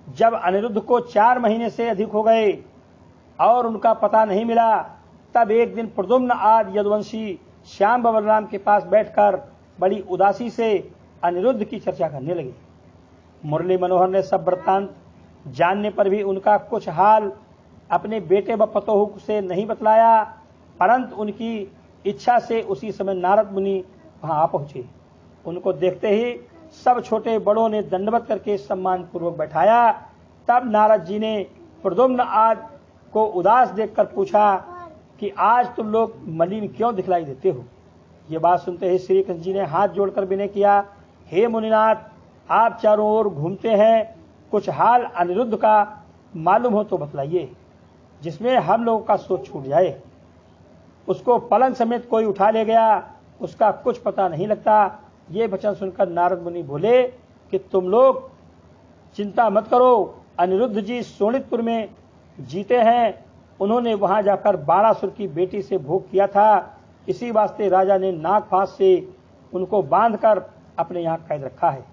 जब अनिरुद्ध को 4 महीने से अधिक हो गए और उनका पता नहीं मिला, तब एक दिन प्रद्युम्न आदि यदुवंशी श्याम बलराम के पास बैठकर बड़ी उदासी से अनिरुद्ध की चर्चा करने लगे। मुरली मनोहर ने सब वृत्तांत जानने पर भी उनका कुछ हाल अपने बेटे व पतोहू से नहीं बतलाया, परंतु उनकी इच्छा से उसी समय नारद मुनि वहां आ पहुंचे। उनको देखते ही सब छोटे बड़ों ने दंडवत करके सम्मान पूर्वक बैठाया। तब नारद जी ने प्रद्युम्न आदि को उदास देखकर पूछा कि आज तुम लोग मलिन क्यों दिखलाई देते हो। ये बात सुनते ही श्री कृष्ण जी ने हाथ जोड़कर विनय किया, हे मुनिनाथ, आप चारों ओर घूमते हैं, कुछ हाल अनिरुद्ध का मालूम हो तो बतलाइए, जिसमें हम लोगों का सोच छूट जाए। उसको पलंग समेत कोई उठा ले गया, उसका कुछ पता नहीं लगता। ये वचन सुनकर नारद मुनि बोले कि तुम लोग चिंता मत करो, अनिरुद्ध जी सोनितपुर में जीते हैं। उन्होंने वहां जाकर बाणासुर की बेटी से भोग किया था। इसी वास्ते राजा ने नाग फांस से उनको बांधकर अपने यहाँ कैद रखा है।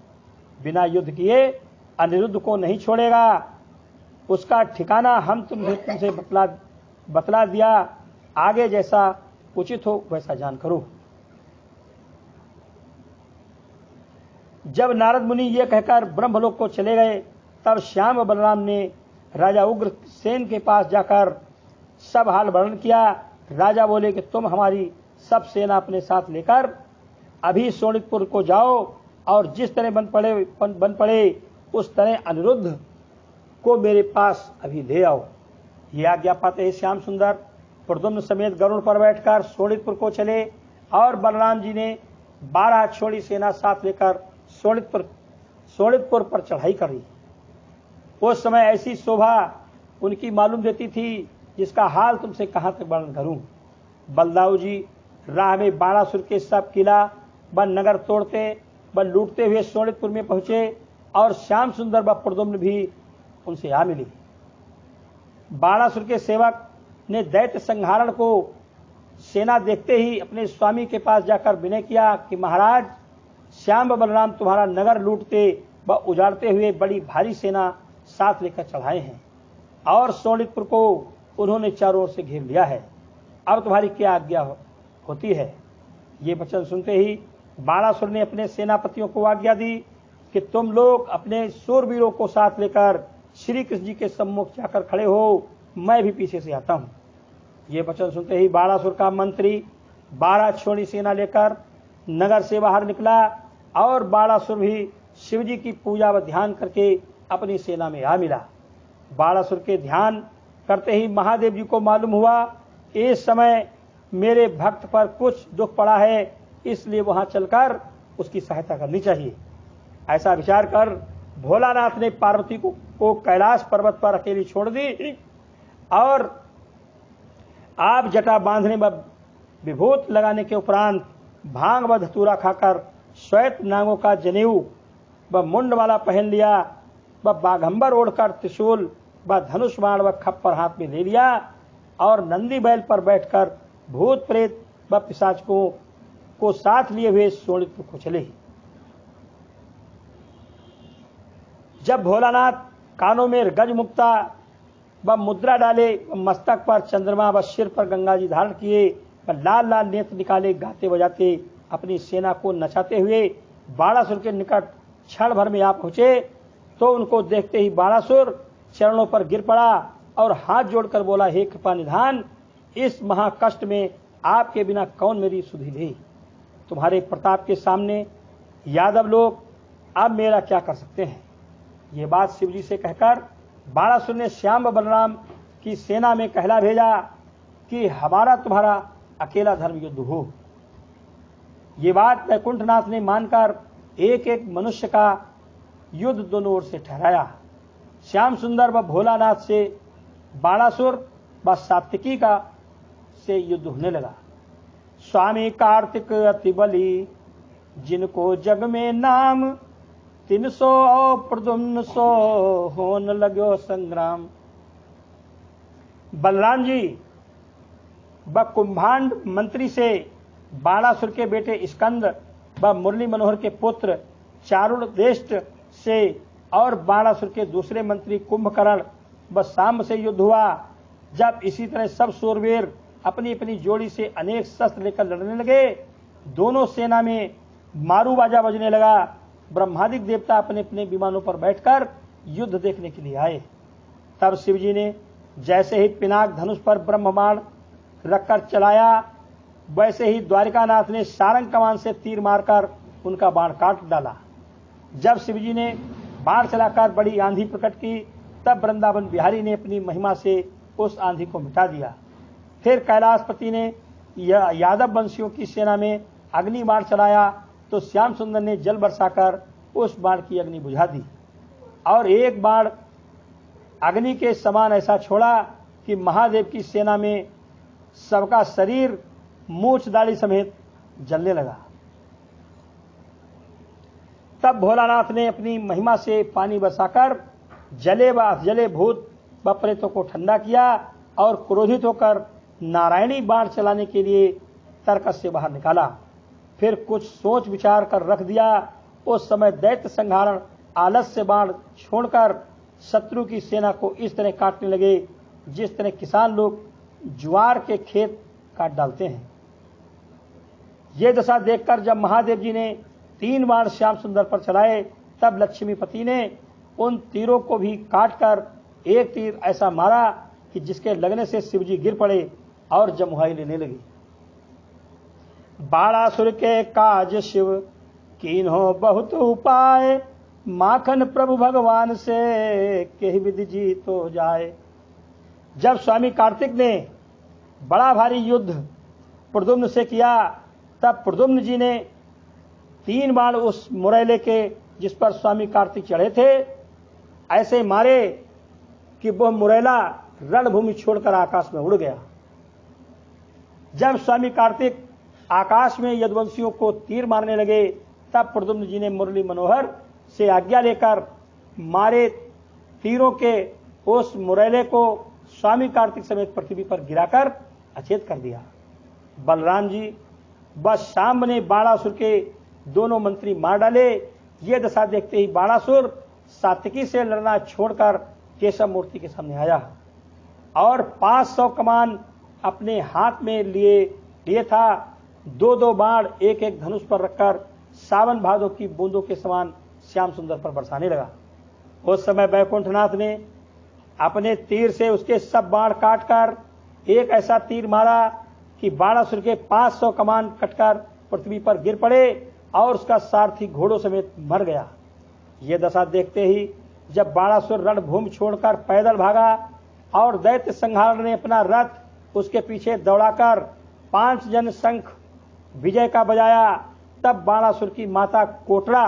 बिना युद्ध किए अनिरुद्ध को नहीं छोड़ेगा। उसका ठिकाना हम तुमसे बतला दिया। आगे जैसा उचित हो वैसा जान करो। जब नारद मुनि ये कहकर ब्रह्मलोक को चले गए, तब श्याम बलराम ने राजा उग्रसेन के पास जाकर सब हाल वर्णन किया। राजा बोले कि तुम हमारी सब सेना अपने साथ लेकर अभी सोनितपुर को जाओ और जिस तरह बन पड़े उस तरह अनिरुद्ध को मेरे पास अभी ले आओ। ये आज्ञा पाते ही श्याम सुंदर प्रद्युम्न समेत गरुड़ पर बैठकर सोनितपुर को चले और बलराम जी ने 12 छोड़ी सेना साथ लेकर सोनितपुर पर चढ़ाई करी। उस समय ऐसी शोभा उनकी मालूम देती थी जिसका हाल तुमसे कहां तक वर्णन करूं। बलदाऊ जी राह में बाणासुर के सब किला व नगर तोड़ते व लूटते हुए सोनितपुर में पहुंचे और श्याम सुंदर व प्रद्युम्न भी उनसे आ मिली। बाणासुर के सेवक ने दैत्य संहारण को सेना देखते ही अपने स्वामी के पास जाकर विनय किया कि महाराज, श्याम बलराम तुम्हारा नगर लूटते व उजाड़ते हुए बड़ी भारी सेना साथ लेकर चढ़ाए हैं और सोनितपुर को उन्होंने चारों ओर से घेर लिया है। अब तुम्हारी क्या आज्ञा होती है। ये वचन सुनते ही बाणासुर ने अपने सेनापतियों को आज्ञा दी कि तुम लोग अपने सूरवीरों को साथ लेकर श्री कृष्ण जी के सम्मुख जाकर खड़े हो, मैं भी पीछे से आता हूं। ये वचन सुनते ही बाणासुर का मंत्री 12 छोड़ी सेना लेकर नगर से बाहर निकला और बाणासुर भी शिवजी की पूजा व ध्यान करके अपनी सेना में आ मिला। बाणासुर के ध्यान करते ही महादेव जी को मालूम हुआ इस समय मेरे भक्त पर कुछ दुख पड़ा है, इसलिए वहां चलकर उसकी सहायता करनी चाहिए। ऐसा विचार कर भोलानाथ ने पार्वती को कैलाश पर्वत पर अकेली छोड़ दी और आप जटा बांधने व विभूत लगाने के उपरांत भांग व धतूरा खाकर श्वेत नागों का जनेऊ व मुंड वाला पहन लिया व बाघंबर ओढ़कर त्रिशूल व धनुष बाण व खप्पर हाथ में ले लिया और नंदी बैल पर बैठकर भूत प्रेत व पिशाचकों को साथ लिए हुए सोनितपुर को चले। जब भोलानाथ कानों में गज मुक्ता व मुद्रा डाले, मस्तक पर चंद्रमा व सिर पर गंगा जी धारण किए व लाल लाल नेत्र निकाले, गाते बजाते अपनी सेना को नचाते हुए बाणासुर के निकट क्षण भर में आ पहुंचे तो उनको देखते ही बाणासुर चरणों पर गिर पड़ा और हाथ जोड़कर बोला, हे कृपा निधान, इस महाकष्ट में आपके बिना कौन मेरी सुधि ले। तुम्हारे प्रताप के सामने यादव लोग अब मेरा क्या कर सकते हैं। ये बात शिवजी से कहकर बाणासुर ने श्याम व बलराम की सेना में कहला भेजा कि हमारा तुम्हारा अकेला धर्म युद्ध हो। ये बात वैकुंठनाथ ने मानकर एक एक मनुष्य का युद्ध दोनों ओर से ठहराया। श्याम सुंदर व भोलानाथ से बाणासुर व सात्विकी का से युद्ध होने लगा। स्वामी कार्तिक अति बली, जिनको जग में नाम, 300 और प्रद्युम्न 100 होन लगो संग्राम। बलराम जी व कुंभांड मंत्री से बाणासुर के बेटे स्कंद व मुरली मनोहर के पुत्र चारुदेष्ट से और बाणासुर के दूसरे मंत्री कुंभकर्ण व सांब से युद्ध हुआ। जब इसी तरह सब सूरवीर अपनी अपनी जोड़ी से अनेक शस्त्र लेकर लड़ने लगे, दोनों सेना में मारू बाजा बजने लगा। ब्रह्मादिक देवता अपने अपने विमानों पर बैठकर युद्ध देखने के लिए आए। तब शिवजी ने जैसे ही पिनाक धनुष पर ब्रह्मबाण रखकर चलाया, वैसे ही द्वारिकानाथ ने सारंग कमान से तीर मारकर उनका बाण काट डाला। जब शिवजी ने बाण चलाकर बड़ी आंधी प्रकट की, तब वृंदावन बिहारी ने अपनी महिमा से उस आंधी को मिटा दिया। फिर कैलाशपति ने यादव वंशियों की सेना में अग्नि बाण चलाया, तो श्याम सुंदर ने जल बरसाकर उस बाण की अग्नि बुझा दी और एक बाण अग्नि के समान ऐसा छोड़ा कि महादेव की सेना में सबका शरीर मूछ दाढ़ी समेत जलने लगा। तब भोलानाथ ने अपनी महिमा से पानी बरसाकर जले व अधजले भूत व प्रेतों को ठंडा किया और क्रोधित होकर नारायणी बाण चलाने के लिए तर्कस से बाहर निकाला। फिर कुछ सोच विचार कर रख दिया। उस समय दैत्य संहारण आलस से बाण छोड़कर शत्रु की सेना को इस तरह काटने लगे जिस तरह किसान लोग ज्वार के खेत काट डालते हैं। ये दशा देखकर जब महादेव जी ने 3 बाण श्याम सुंदर पर चलाए, तब लक्ष्मीपति ने उन तीरों को भी काटकर एक तीर ऐसा मारा कि जिसके लगने से शिवजी गिर पड़े और जमुहाई लेने लगे। बाणासुर के काज शिव कीन्हो बहुत उपाय, माखन प्रभु भगवान से केहि विधि जीत हो जाए। जब स्वामी कार्तिक ने बड़ा भारी युद्ध प्रद्युम्न से किया, तब प्रद्युम्न जी ने 3 बाण उस मुरैले के जिस पर स्वामी कार्तिक चढ़े थे ऐसे मारे कि वह मुरैला रणभूमि छोड़कर आकाश में उड़ गया। जब स्वामी कार्तिक आकाश में यदुवंशियों को तीर मारने लगे, तब प्रद्युम्न जी ने मुरली मनोहर से आज्ञा लेकर मारे तीरों के उस मुरैले को स्वामी कार्तिक समेत पृथ्वी पर गिराकर अचेत कर दिया। बलराम जी व शाम्ब ने बाणासुर के दोनों मंत्री मार डाले। ये दशा देखते ही बाणासुर सात्विकी से लड़ना छोड़कर केशव मूर्ति के सामने आया और 500 कमान अपने हाथ में लिए था। 2-2 बाण एक एक धनुष पर रखकर सावन भादों की बूंदों के समान श्याम सुंदर पर बरसाने लगा। उस समय वैकुंठनाथ ने अपने तीर से उसके सब बाण काटकर एक ऐसा तीर मारा कि बाणासुर के 500 कमान कटकर पृथ्वी पर गिर पड़े और उसका सारथी घोड़ों समेत मर गया। ये दशा देखते ही जब बाणासुर रणभूमि छोड़कर पैदल भागा और दैत्य संहार ने अपना रथ उसके पीछे दौड़ाकर 5 जन शंख विजय का बजाया, तब बाणासुर की माता कोटड़ा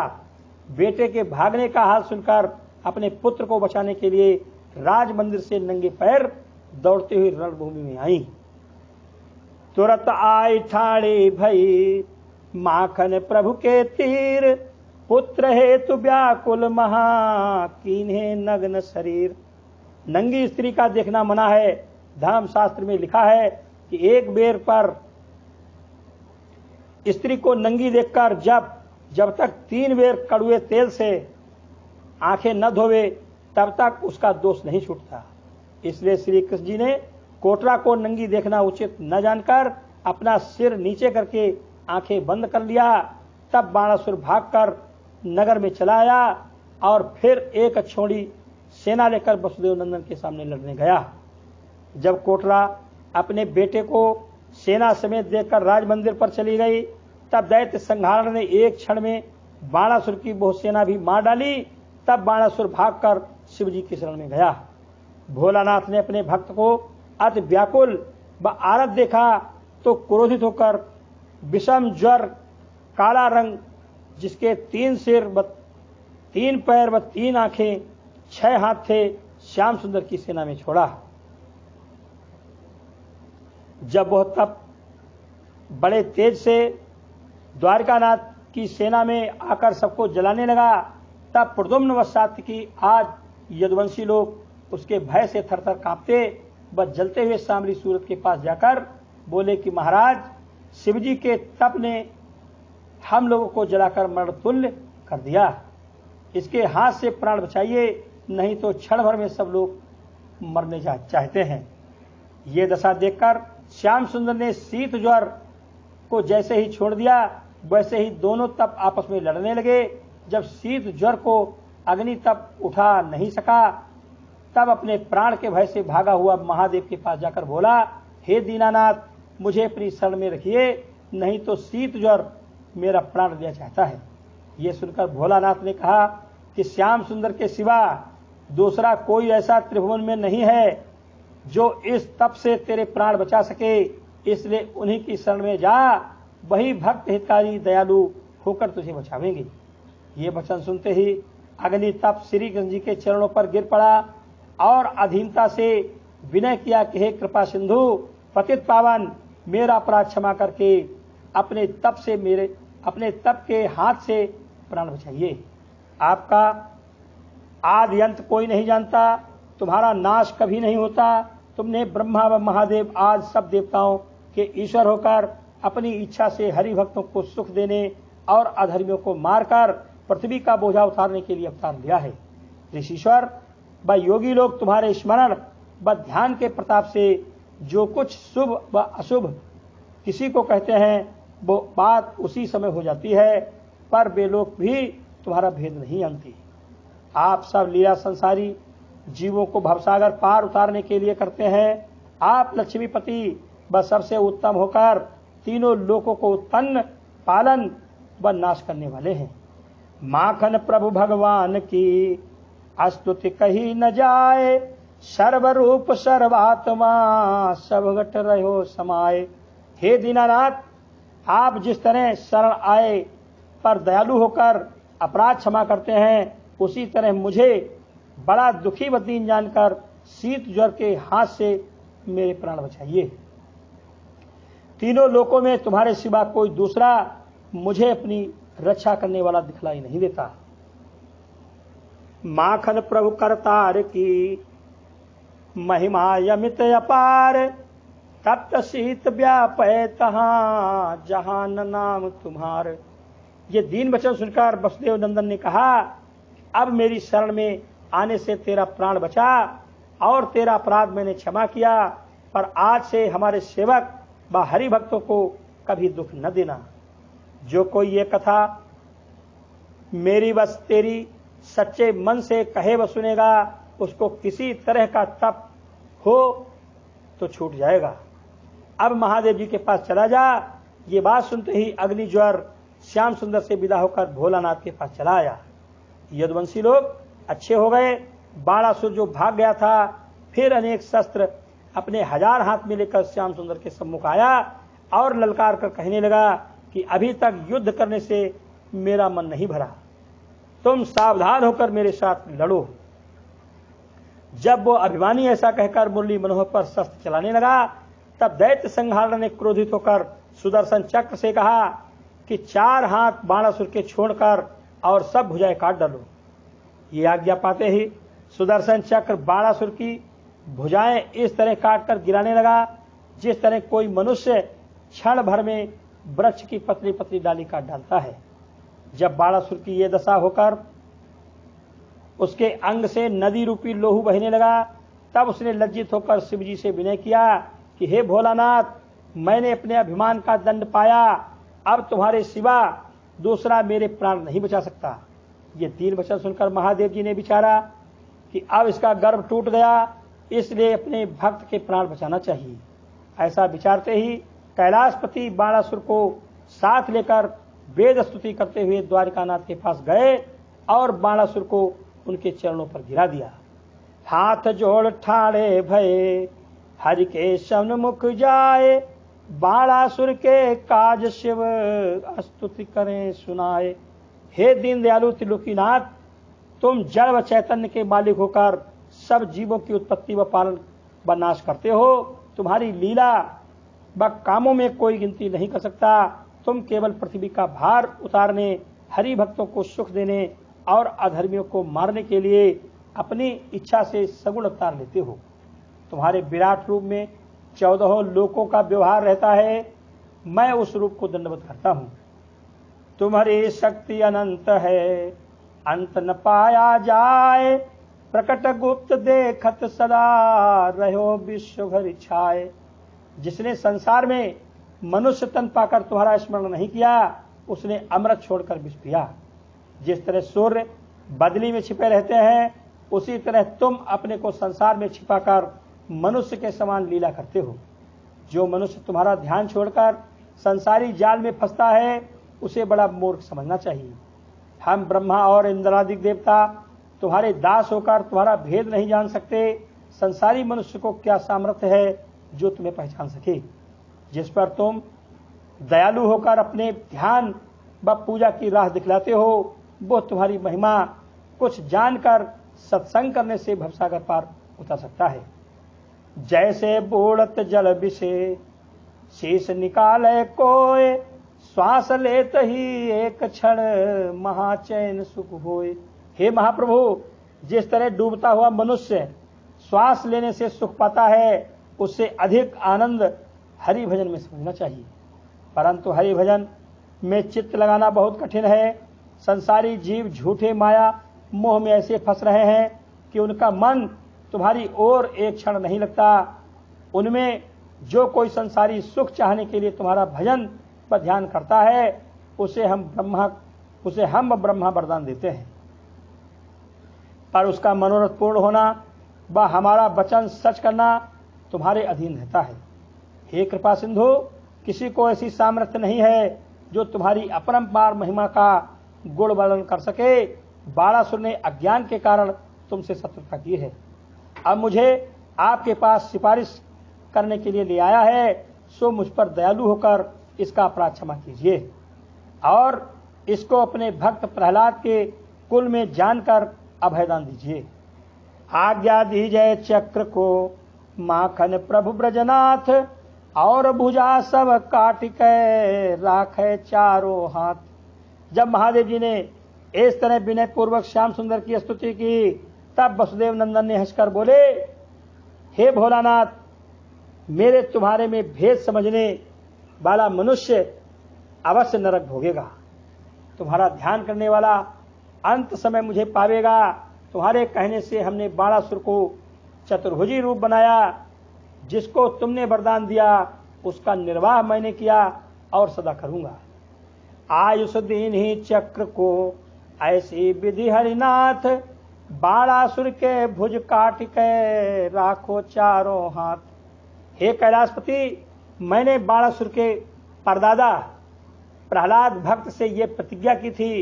बेटे के भागने का हाल सुनकर अपने पुत्र को बचाने के लिए राज मंदिर से नंगे पैर दौड़ते हुए रणभूमि में आई। तुरंत आई ठाड़ी भई माखन प्रभु के तीर, पुत्र हेतु व्याकुल महा कीन्हे नग्न शरीर। नंगी स्त्री का देखना मना है। धर्म शास्त्र में लिखा है कि एक बेर पर स्त्री को नंगी देखकर जब तक 3 बेर कड़ुए तेल से आंखें न धोवे तब तक उसका दोष नहीं छूटता। इसलिए श्री कृष्ण जी ने कोटरा को नंगी देखना उचित न जानकर अपना सिर नीचे करके आंखें बंद कर लिया। तब बाणासुर भागकर नगर में चला आया और फिर एक अक्षौणी सेना लेकर वसुदेव नंदन के सामने लड़ने गया। जब कोटरा अपने बेटे को सेना समेत देखकर राज मंदिर पर चली गई, तब दैत्य संहारण ने एक क्षण में बाणासुर की बहुत सेना भी मार डाली। तब बाणासुर भागकर शिवजी की शरण में गया। भोलानाथ ने अपने भक्त को अति व्याकुल व आरत देखा तो क्रोधित होकर विषम ज्वर, काला रंग, जिसके 3 सिर व 3 पैर व 3 आंखें 6 हाथ थे, श्याम सुंदर की सेना में छोड़ा। जब वह तब बड़े तेज से द्वारकानाथ की सेना में आकर सबको जलाने लगा, तब प्रद्युम्न व सात्विकी आज यदुवंशी लोग उसके भय से थरथर कांपते वह जलते हुए सांवली सूरत के पास जाकर बोले कि महाराज, शिवजी के तप ने हम लोगों को जलाकर मरण तुल्य कर दिया। इसके हाथ से प्राण बचाइए, नहीं तो क्षण भर में सब लोग मरने चाहते हैं। ये दशा देखकर श्याम सुंदर ने शीत ज्वर को जैसे ही छोड़ दिया, वैसे ही दोनों तप आपस में लड़ने लगे। जब शीत ज्वर को अग्नि तप उठा नहीं सका, तब अपने प्राण के भय से भागा हुआ महादेव के पास जाकर बोला, हे दीनानाथ, मुझे अपनी शरण में रखिए, नहीं तो शीत ज्वर मेरा प्राण लिया चाहता है। ये सुनकर भोलानाथ ने कहा कि श्याम सुंदर के सिवा दूसरा कोई ऐसा त्रिभुवन में नहीं है जो इस तप से तेरे प्राण बचा सके, इसलिए उन्हीं की शरण में जा, वही भक्त हितकारी दयालु होकर तुझे बचावेंगे। ये वचन सुनते ही अग्नि तप श्री कृष्ण जी के चरणों पर गिर पड़ा और अधीनता से विनय किया कि हे कृपा सिंधु, पतित पावन, मेरा अपराध क्षमा करके अपने तप के हाथ से प्राण बचाइए। आपका आदि अंत कोई नहीं जानता, तुम्हारा नाश कभी नहीं होता। तुमने ब्रह्मा व महादेव आज सब देवताओं के ईश्वर होकर अपनी इच्छा से हरि भक्तों को सुख देने और अधर्मियों को मारकर पृथ्वी का बोझा उतारने के लिए अवतार लिया है। ऋषीश्वर व योगी लोग तुम्हारे स्मरण व ध्यान के प्रताप से जो कुछ शुभ व अशुभ किसी को कहते हैं, वो बात उसी समय हो जाती है, पर वे लोग भी तुम्हारा भेद नहीं जानते। आप सब लीला संसारी जीवों को भवसागर पार उतारने के लिए करते हैं। आप लक्ष्मीपति व सबसे उत्तम होकर तीनों लोकों को उत्पन्न, पालन व नाश करने वाले हैं। माखन प्रभु भगवान की स्तुति कही न जाए, सर्वरूप सर्वात्मा सब घट रहो समाये। हे दीनानाथ, आप जिस तरह शरण आए पर दयालु होकर अपराध क्षमा करते हैं, उसी तरह मुझे बड़ा दुखी व दीन जानकर शीत ज्वर के हाथ से मेरे प्राण बचाइए। तीनों लोकों में तुम्हारे सिवा कोई दूसरा मुझे अपनी रक्षा करने वाला दिखलाई नहीं देता। माखन प्रभु करतार की महिमा यमित अपार, तप्त शीत व्यापय तहाँ जहान नाम तुम्हार। ये दीन वचन सुनकर वसुदेव नंदन ने कहा, अब मेरी शरण में आने से तेरा प्राण बचा और तेरा अपराध मैंने क्षमा किया, पर आज से हमारे सेवक व हरि भक्तों को कभी दुख न देना। जो कोई ये कथा मेरी बस तेरी सच्चे मन से कहे व सुनेगा, उसको किसी तरह का तप हो तो छूट जाएगा। अब महादेव जी के पास चला जा। ये बात सुनते ही अग्नि ज्वर श्याम सुंदर से विदा होकर भोलानाथ के पास चला आया। यदुवंशी लोग अच्छे हो गए। बाणासुर जो भाग गया था, फिर अनेक शस्त्र अपने 1000 हाथ में लेकर श्याम सुंदर के सम्मुख आया और ललकार कर कहने लगा कि अभी तक युद्ध करने से मेरा मन नहीं भरा, तुम सावधान होकर मेरे साथ लड़ो। जब वो अभिमानी ऐसा कहकर मुरली मनोहर पर शस्त्र चलाने लगा, तब दैत्य संहार ने क्रोधित होकर सुदर्शन चक्र से कहा कि 4 हाथ बाणासुर के छोड़कर और सब भुजाएं काट डालो। ये आज्ञा पाते ही सुदर्शन चक्र बाणासुर की भुजाएं इस तरह काटकर गिराने लगा जिस तरह कोई मनुष्य क्षण भर में वृक्ष की पतली पतली डाली काट डालता है। जब बाणासुर की ये दशा होकर उसके अंग से नदी रूपी लोहू बहने लगा, तब उसने लज्जित होकर शिव जी से विनय किया कि हे भोलानाथ, मैंने अपने अभिमान का दंड पाया, अब तुम्हारे सिवा दूसरा मेरे प्राण नहीं बचा सकता। ये 3 वचन सुनकर महादेव जी ने विचारा कि अब इसका गर्भ टूट गया, इसलिए अपने भक्त के प्राण बचाना चाहिए। ऐसा विचारते ही कैलाशपति बाणासुर को साथ लेकर वेद स्तुति करते हुए द्वारिकानाथ के पास गए और बाणासुर को उनके चरणों पर गिरा दिया। हाथ जोड़ ठाड़े भये हरि के सन्मुख जाए, बाणासुर के काज शिव स्तुति करें सुनाए। हे दीन दयालु त्रिलोकीनाथ, तुम जड़ व चैतन्य के मालिक होकर सब जीवों की उत्पत्ति व पालन व नाश करते हो। तुम्हारी लीला व कामों में कोई गिनती नहीं कर सकता। तुम केवल पृथ्वी का भार उतारने, हरि भक्तों को सुख देने और अधर्मियों को मारने के लिए अपनी इच्छा से सगुण अवतार लेते हो। तुम्हारे विराट रूप में 14 लोकों का व्यवहार रहता है, मैं उस रूप को दंडवत करता हूं। तुम्हारी शक्ति अनंत है, अंत न पाया जाए, प्रकट गुप्त देखत सदा रहो विश्व भर छाए। जिसने संसार में मनुष्य तन पाकर तुम्हारा स्मरण नहीं किया, उसने अमृत छोड़कर विष पिया। जिस तरह सूर्य बदली में छिपे रहते हैं, उसी तरह तुम अपने को संसार में छिपाकर मनुष्य के समान लीला करते हो। जो मनुष्य तुम्हारा ध्यान छोड़कर संसारी जाल में फंसता है, उसे बड़ा मूर्ख समझना चाहिए। हम ब्रह्मा और इंद्रादिक देवता तुम्हारे दास होकर तुम्हारा भेद नहीं जान सकते। संसारी मनुष्य को क्या सामर्थ्य है जो तुम्हें पहचान सके। जिस पर तुम दयालु होकर अपने ध्यान व पूजा की राह दिखलाते हो, वो तुम्हारी महिमा कुछ जानकर सत्संग करने से भवसागर पार उतर सकता है। जैसे बोलत जल विषे शीश निकाले कोय, श्वास लेत ही एक क्षण महाचैन सुख होए। हे महाप्रभु, जिस तरह डूबता हुआ मनुष्य श्वास लेने से सुख पाता है, उससे अधिक आनंद हरि भजन में समझना चाहिए। परंतु हरि भजन में चित्त लगाना बहुत कठिन है। संसारी जीव झूठे माया मोह में ऐसे फंस रहे हैं कि उनका मन तुम्हारी ओर एक क्षण नहीं लगता। उनमें जो कोई संसारी सुख चाहने के लिए तुम्हारा भजन पर ध्यान करता है, उसे हम ब्रह्मा वरदान देते हैं। पर उसका मनोरथ पूर्ण होना व हमारा वचन सच करना तुम्हारे अधीन रहता है। हे कृपा सिंधु, किसी को ऐसी सामर्थ्य नहीं है जो तुम्हारी अपरंपार महिमा का गुण वर्णन कर सके। बाणासुर ने अज्ञान के कारण तुमसे शत्रुता की है। अब मुझे आपके पास सिफारिश करने के लिए ले आया है, सो मुझ पर दयालु होकर इसका अपराध क्षमा कीजिए और इसको अपने भक्त प्रहलाद के कुल में जानकर अभयदान दीजिए। आज्ञा दीजिए चक्र को माखन प्रभु ब्रजनाथ, और भुजा सब काट के राखे चारों हाथ। जब महादेव जी ने इस तरह विनय पूर्वक श्याम सुंदर की स्तुति की, तब वसुदेव नंदन ने हंसकर बोले, हे भोलानाथ, मेरे तुम्हारे में भेद समझने वाला मनुष्य अवश्य नरक भोगेगा। तुम्हारा ध्यान करने वाला अंत समय मुझे पावेगा। तुम्हारे कहने से हमने बाणासुर को चतुर्भुजी रूप बनाया। जिसको तुमने वरदान दिया उसका निर्वाह मैंने किया और सदा करूंगा। आयुष दीन ही चक्र को ऐसी विधि हरिनाथ, बाणासुर के भुज काट के राखो चारों हाथ। हे कैलाशपति, मैंने बाणासुर के परदादा प्रहलाद भक्त से ये प्रतिज्ञा की थी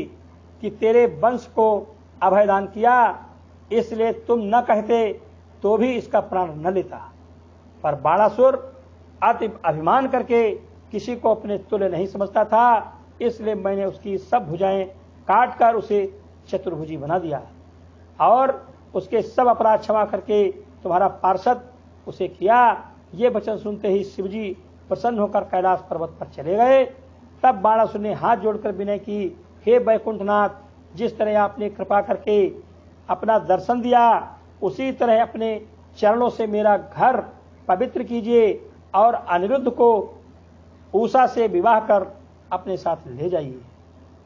कि तेरे वंश को अभयदान किया, इसलिए तुम न कहते तो भी इसका प्राण न लेता। पर बाणासुर अति अभिमान करके किसी को अपने तुल्य नहीं समझता था, इसलिए मैंने उसकी सब भुजाएं काटकर उसे चतुर्भुजी बना दिया और उसके सब अपराध क्षमा करके तुम्हारा पार्षद उसे किया। ये वचन सुनते ही शिवजी प्रसन्न होकर कैलाश पर्वत पर चले गए। तब बाणासुर ने हाथ जोड़कर विनय की, हे वैकुंठनाथ, जिस तरह आपने कृपा करके अपना दर्शन दिया, उसी तरह अपने चरणों से मेरा घर पवित्र कीजिए और अनिरुद्ध को उषा से विवाह कर अपने साथ ले जाइए।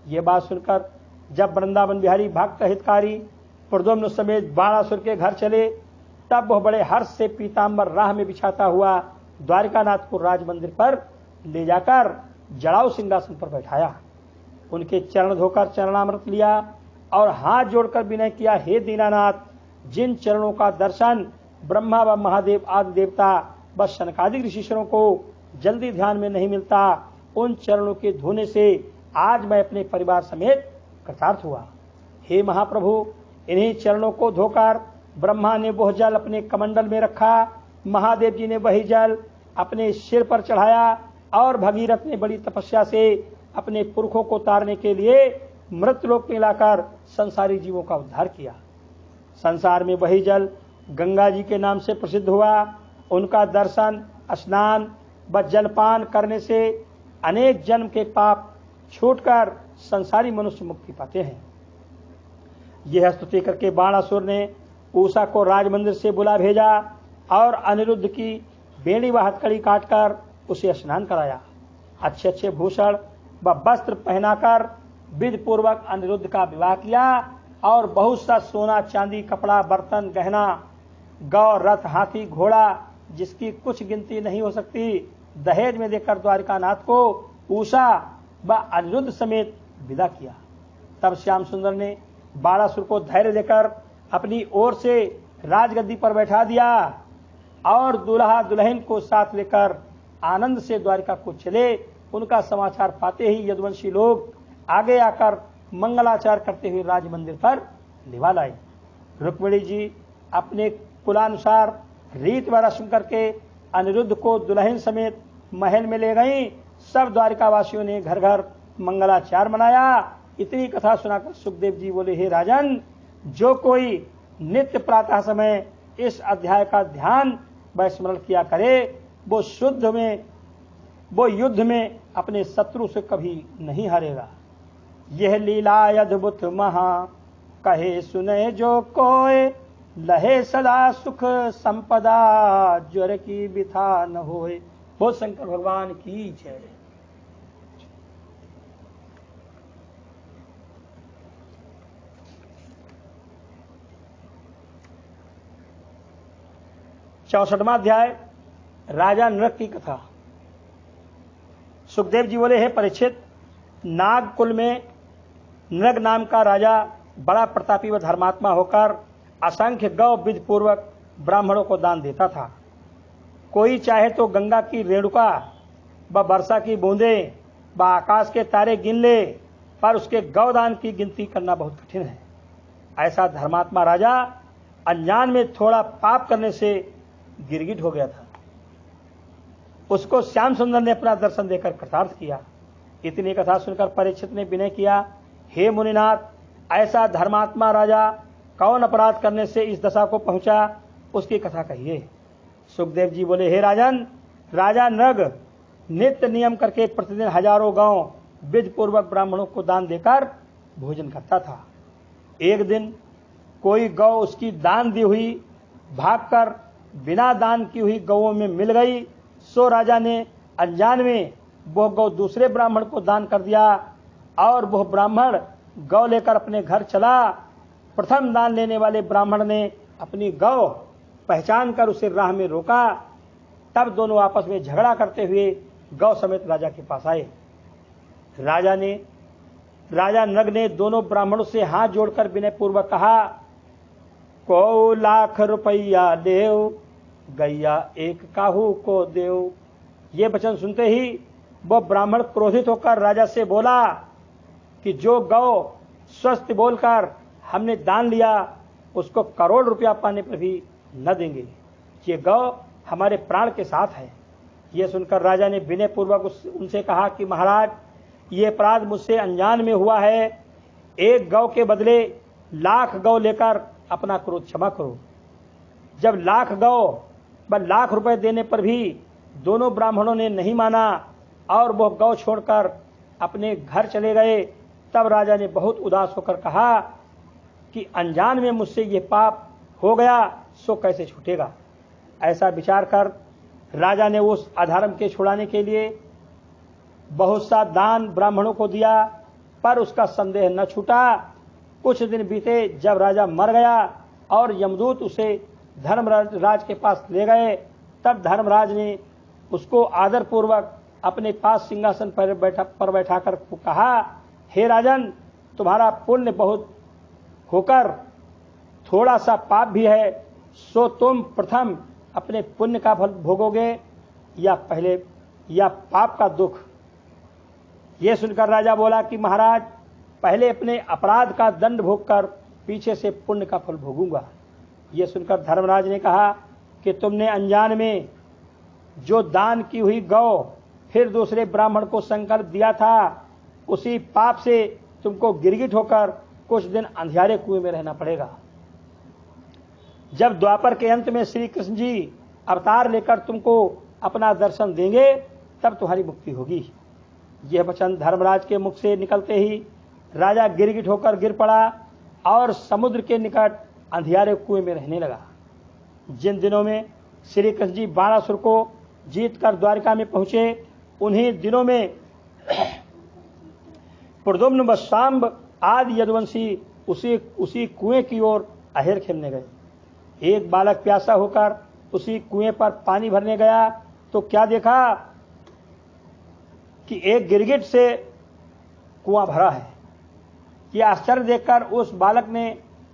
ये बात सुनकर जब वृंदावन बिहारी भक्त हितकारी प्रद्युम्न समेत बाणासुर के घर चले, तब वह बड़े हर्ष से पीताम्बर राह में बिछाता हुआ द्वारिकानाथ को राज मंदिर पर ले जाकर जड़ाऊ सिंहासन पर बैठाया। उनके चरण धोकर चरणामृत लिया और हाथ जोड़कर विनय किया, हे दीनानाथ, जिन चरणों का दर्शन ब्रह्मा व महादेव आदि देवता व शनकादिक ऋषिश्वरों को जल्दी ध्यान में नहीं मिलता, उन चरणों के धोने से आज मैं अपने परिवार समेत कृतार्थ हुआ। हे महाप्रभु, इन्हीं चरणों को धोकर ब्रह्मा ने वह जल अपने कमंडल में रखा, महादेव जी ने वही जल अपने सिर पर चढ़ाया और भगीरथ ने बड़ी तपस्या से अपने पुरखों को तारने के लिए मृतलोक में लाकर संसारी जीवों का उद्धार किया। संसार में वही जल गंगा जी के नाम से प्रसिद्ध हुआ। उनका दर्शन, स्नान व जलपान करने से अनेक जन्म के पाप छूटकर संसारी मनुष्य मुक्ति पाते हैं। यह स्तुति करके बाणासुर ने उषा को राजमंदिर से बुला भेजा। और अनिरुद्ध की बेड़ी व हथकड़ी काटकर उसे स्नान कराया। अच्छे अच्छे भूषण व वस्त्र पहनाकर विधि पूर्वक अनिरुद्ध का विवाह किया और बहुत सा सोना चांदी कपड़ा बर्तन गहना गौ रथ हाथी घोड़ा जिसकी कुछ गिनती नहीं हो सकती दहेज में देकर द्वारिकानाथ को उषा व अनिरुद्ध समेत विदा किया। तब श्याम सुंदर ने बाणासुर को धैर्य देकर अपनी ओर से राजगद्दी पर बैठा दिया और दूल्हा दुल्हन को साथ लेकर आनंद से द्वारिका को चले। उनका समाचार पाते ही यदुवंशी लोग आगे आकर मंगलाचार करते हुए राज मंदिर पर निभा लाए। रुक्मिणी जी अपने कुलानुसार रीत व रस्म करके अनिरुद्ध को दुल्हन समेत महल में ले गई। सब द्वारिका वासियों ने घर घर मंगलाचार मनाया। इतनी कथा सुनाकर सुखदेव जी बोले, हे राजन, जो कोई नित्य प्रातः समय इस अध्याय का ध्यान व स्मरण किया करे वो युद्ध में अपने शत्रु से कभी नहीं हारेगा। यह लीला अद्भुत महा कहे सुने जो कोय लहे सदा सुख संपदा ज्वर की बिथा न होए। बोल शंकर भगवान की जय। चौसठवां अध्याय राजा नृग की कथा। सुखदेव जी बोले, हे परीक्षित, नाग कुल में नृग नाम का राजा बड़ा प्रतापी व धर्मात्मा होकर असंख्य गौ विधि पूर्वक ब्राह्मणों को दान देता था। कोई चाहे तो गंगा की रेणुका व वर्षा की बूंदें व आकाश के तारे गिन ले, पर उसके गौदान की गिनती करना बहुत कठिन है। ऐसा धर्मात्मा राजा अनजान में थोड़ा पाप करने से गिरगिट हो गया था। उसको श्याम सुंदर ने अपना दर्शन देकर कृतार्थ किया। इतनी कथा सुनकर परीक्षित ने विनय किया, हे मुनिनाथ, ऐसा धर्मात्मा राजा कौन अपराध करने से इस दशा को पहुंचा, उसकी कथा कहिए। सुखदेव जी बोले, हे राजन, राजा नृग नित्य नियम करके प्रतिदिन हजारों गांव विधि पूर्वक ब्राह्मणों को दान देकर भोजन करता था। एक दिन कोई गौ उसकी दान दी हुई भागकर बिना दान की हुई गौओं में मिल गई। सो राजा ने अनजान में वह गौ दूसरे ब्राह्मण को दान कर दिया और वह ब्राह्मण गौ लेकर अपने घर चला। प्रथम दान लेने वाले ब्राह्मण ने अपनी गौ पहचान कर उसे राह में रोका। तब दोनों आपस में झगड़ा करते हुए गौ समेत राजा के पास आए। राजा नृग ने दोनों ब्राह्मणों से हाथ जोड़कर विनय पूर्वक कहा, को लाख रुपया देव, गैया एक काहू को देव। ये वचन सुनते ही वह ब्राह्मण क्रोधित होकर राजा से बोला कि जो गौ स्वस्थ बोलकर हमने दान लिया उसको करोड़ रुपया पाने पर भी न देंगे। ये गौ हमारे प्राण के साथ है। यह सुनकर राजा ने विनय पूर्वक उनसे कहा कि महाराज, ये अपराध मुझसे अनजान में हुआ है। एक गौ के बदले लाख गौ लेकर अपना क्रोध क्षमा करो। जब लाख गौ व लाख रुपए देने पर भी दोनों ब्राह्मणों ने नहीं माना और वह गौ छोड़कर अपने घर चले गए, तब राजा ने बहुत उदास होकर कहा कि अनजान में मुझसे ये पाप हो गया, सो कैसे छूटेगा। ऐसा विचार कर राजा ने उस अधर्म के छुड़ाने के लिए बहुत सा दान ब्राह्मणों को दिया, पर उसका संदेह न छूटा। कुछ दिन बीते, जब राजा मर गया और यमदूत उसे धर्मराज के पास ले गए, तब धर्मराज ने उसको आदर पूर्वक अपने पास सिंहासन पर बैठाकर कहा, हे राजन, तुम्हारा पुण्य बहुत होकर थोड़ा सा पाप भी है, सो तुम प्रथम अपने पुण्य का फल भोगोगे या पाप का दुख। यह सुनकर राजा बोला कि महाराज, पहले अपने अपराध का दंड भोगकर पीछे से पुण्य का फल भोगूंगा। यह सुनकर धर्मराज ने कहा कि तुमने अनजान में जो दान की हुई गौ फिर दूसरे ब्राह्मण को संकल्प दिया था, उसी पाप से तुमको गिरगिट होकर कुछ दिन अंधियारे कुएं में रहना पड़ेगा। जब द्वापर के अंत में श्री कृष्ण जी अवतार लेकर तुमको अपना दर्शन देंगे, तब तुम्हारी मुक्ति होगी। यह वचन धर्मराज के मुख से निकलते ही राजा गिरगिट होकर गिर पड़ा और समुद्र के निकट अंधियारे कुएं में रहने लगा। जिन दिनों में श्री कृष्ण जी बाणासुर को जीतकर द्वारिका में पहुंचे। उन्हीं दिनों में प्रद्युम्न व सांब आदि यदुवंशी उसी कुएं की ओर अहेर खेलने गए। एक बालक प्यासा होकर उसी कुएं पर पानी भरने गया तो क्या देखा कि एक गिरगिट से कुआं भरा है। यह आश्चर्य देखकर उस बालक ने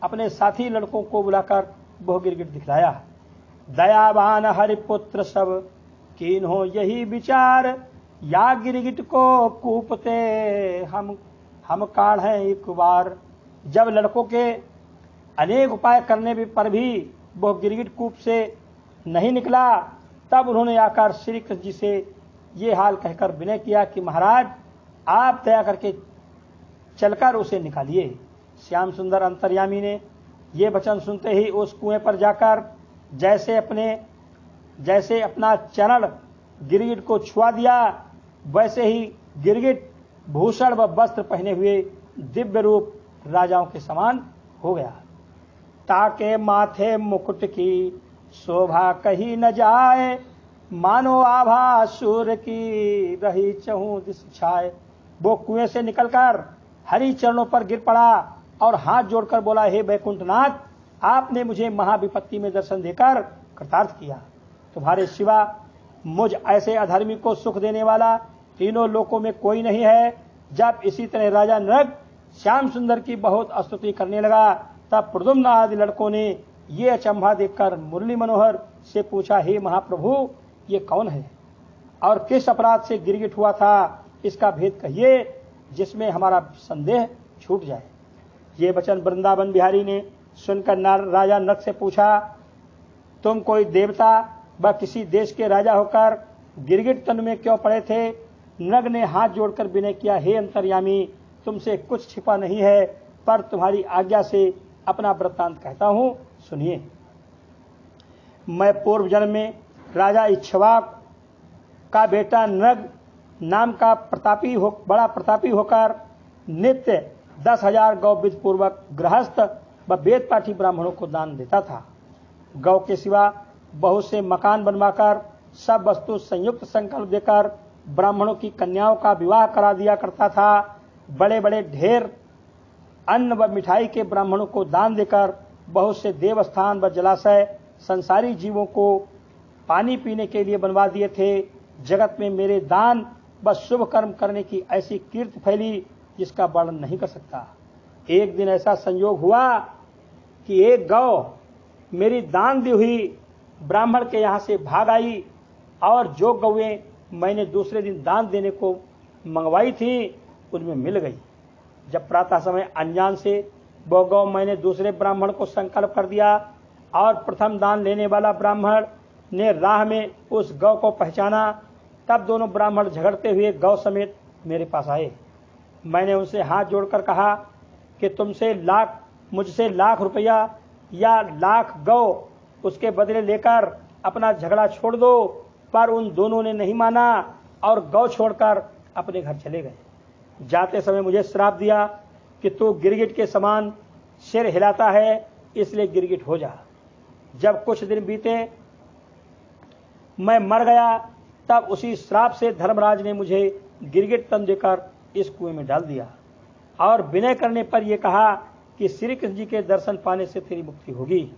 अपने साथी लड़कों को बुलाकर वह गिरगिट दिखलाया। दयावान हरिपुत्र सब कीन्हो यही विचार, या गिरगिट को कूपते हम काढ़े एक बार। जब लड़कों के अनेक उपाय करने पर भी वह गिरगिट कूप से नहीं निकला, तब उन्होंने आकर श्री कृष्ण जी से ये हाल कहकर विनय किया कि महाराज आप दया करके चलकर उसे निकालिए। श्याम सुंदर अंतर्यामी ने ये वचन सुनते ही उस कुएं पर जाकर जैसे अपना चरण गिरगिट को छुआ दिया, वैसे ही गिरगिट भूषण व वस्त्र पहने हुए दिव्य रूप राजाओं के समान हो गया। ताके माथे मुकुट की शोभा कही न जाए, मानो आभा सूर्य की रही चहु दिस छाए। वो कुएं से निकलकर हरि चरणों पर गिर पड़ा और हाथ जोड़कर बोला, हे वैकुंठनाथ, आपने मुझे महाविपत्ति में दर्शन देकर कृतार्थ किया। तुम्हारे सिवा मुझ ऐसे अधर्मी को सुख देने वाला तीनों लोकों में कोई नहीं है। जब इसी तरह राजा नरक श्याम सुंदर की बहुत स्तुति करने लगा, तब प्रद्युम्न आदि लड़कों ने ये अचंभा देखकर मुरली मनोहर से पूछा, हे महाप्रभु, ये कौन है और किस अपराध से गिरगिट हुआ था, इसका भेद कहिए जिसमें हमारा संदेह छूट जाए। ये वचन वृंदावन बिहारी ने सुनकर राजा नरक से पूछा, तुम कोई देवता व किसी देश के राजा होकर गिरगिट तन में क्यों पड़े थे? नग ने हाथ जोड़कर विनय किया, हे अंतर्यामी, तुमसे कुछ छिपा नहीं है, पर तुम्हारी आज्ञा से अपना वृत्तांत कहता हूं, सुनिए। मैं पूर्व जन्म में राजा इक्ष्वाक का बेटा नग नाम का बड़ा प्रतापी होकर नित्य 10,000 गौ विधि पूर्वक गृहस्थ व वेद पाठी ब्राह्मणों को दान देता था। गौ के सिवा बहुत से मकान बनवाकर सब वस्तु संयुक्त संकल्प देकर ब्राह्मणों की कन्याओं का विवाह करा दिया करता था। बड़े बड़े ढेर अन्न व मिठाई के ब्राह्मणों को दान देकर बहुत से देवस्थान व जलाशय संसारी जीवों को पानी पीने के लिए बनवा दिए थे। जगत में मेरे दान व शुभ कर्म करने की ऐसी कीर्ति फैली जिसका वर्णन नहीं कर सकता। एक दिन ऐसा संयोग हुआ कि एक गौ मेरी दान दी हुई ब्राह्मण के यहाँ से भाग आई और जो गौएं मैंने दूसरे दिन दान देने को मंगवाई थी उनमें मिल गई। जब प्रातः समय अनजान से वो गौ मैंने दूसरे ब्राह्मण को संकल्प कर दिया और प्रथम दान लेने वाला ब्राह्मण ने राह में उस गौ को पहचाना, तब दोनों ब्राह्मण झगड़ते हुए गौ समेत मेरे पास आए। मैंने उनसे हाथ जोड़कर कहा कि मुझसे लाख रुपया या लाख गौ उसके बदले लेकर अपना झगड़ा छोड़ दो, पर उन दोनों ने नहीं माना और गौ छोड़कर अपने घर चले गए। जाते समय मुझे श्राप दिया कि तू गिरगिट के समान सिर हिलाता है, इसलिए गिरगिट हो जा। जब कुछ दिन बीते मैं मर गया, तब उसी श्राप से धर्मराज ने मुझे गिरगिट तन देकर इस कुएं में डाल दिया और विनय करने पर यह कहा कि श्री कृष्ण जी के दर्शन पाने से तेरी मुक्ति होगी।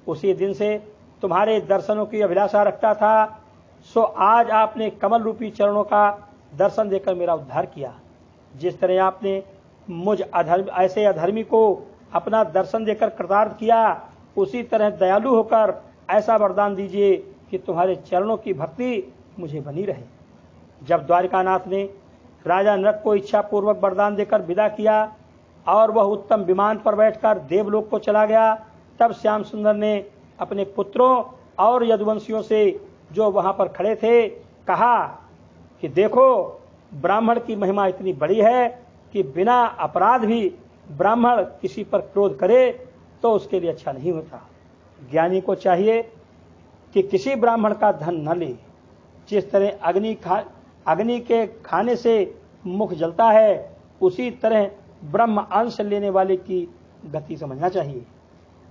उसी दिन से तुम्हारे दर्शनों की अभिलाषा रखता था, सो आज आपने कमल रूपी चरणों का दर्शन देकर मेरा उद्धार किया। जिस तरह आपने मुझ ऐसे अधर्मी को अपना दर्शन देकर कृतार्थ किया, उसी तरह दयालु होकर ऐसा वरदान दीजिए कि तुम्हारे चरणों की भक्ति मुझे बनी रहे। जब द्वारिकानाथ ने राजा नरक को इच्छा पूर्वक वरदान देकर विदा किया और वह उत्तम विमान पर बैठकर देवलोक को चला गया, तब श्याम सुंदर ने अपने पुत्रों और यदुवंशियों से जो वहां पर खड़े थे कहा कि देखो, ब्राह्मण की महिमा इतनी बड़ी है कि बिना अपराध भी ब्राह्मण किसी पर क्रोध करे तो उसके लिए अच्छा नहीं होता। ज्ञानी को चाहिए कि किसी ब्राह्मण का धन न ले। जिस तरह अग्नि के खाने से मुख जलता है, उसी तरह ब्रह्म अंश लेने वाले की गति समझना चाहिए।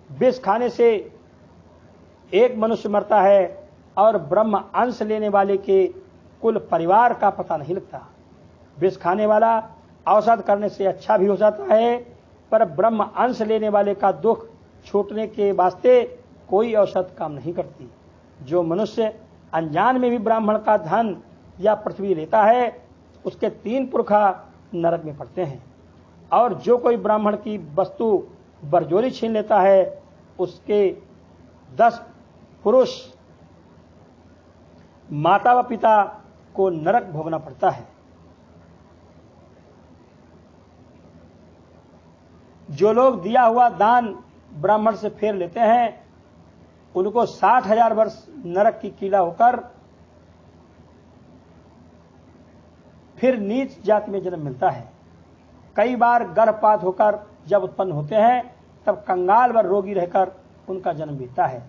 विष खाने से एक मनुष्य मरता है और ब्रह्म अंश लेने वाले के कुल परिवार का पता नहीं लगता। विष खाने वाला औषध करने से अच्छा भी हो जाता है, पर ब्रह्म अंश लेने वाले का दुख छूटने के वास्ते कोई औषध काम नहीं करती। जो मनुष्य अनजान में भी ब्राह्मण का धन या पृथ्वी लेता है, उसके 3 पुरखा नरक में पड़ते हैं। और जो कोई ब्राह्मण की वस्तु बरजोरी छीन लेता है, उसके 10 पुरुष माता व पिता को नरक भोगना पड़ता है। जो लोग दिया हुआ दान ब्राह्मण से फेर लेते हैं, उनको 60,000 वर्ष नरक की कीला होकर फिर नीच जाति में जन्म मिलता है। कई बार गर्भपात होकर जब उत्पन्न होते हैं, तब कंगाल व रोगी रहकर उनका जन्म बीतता है।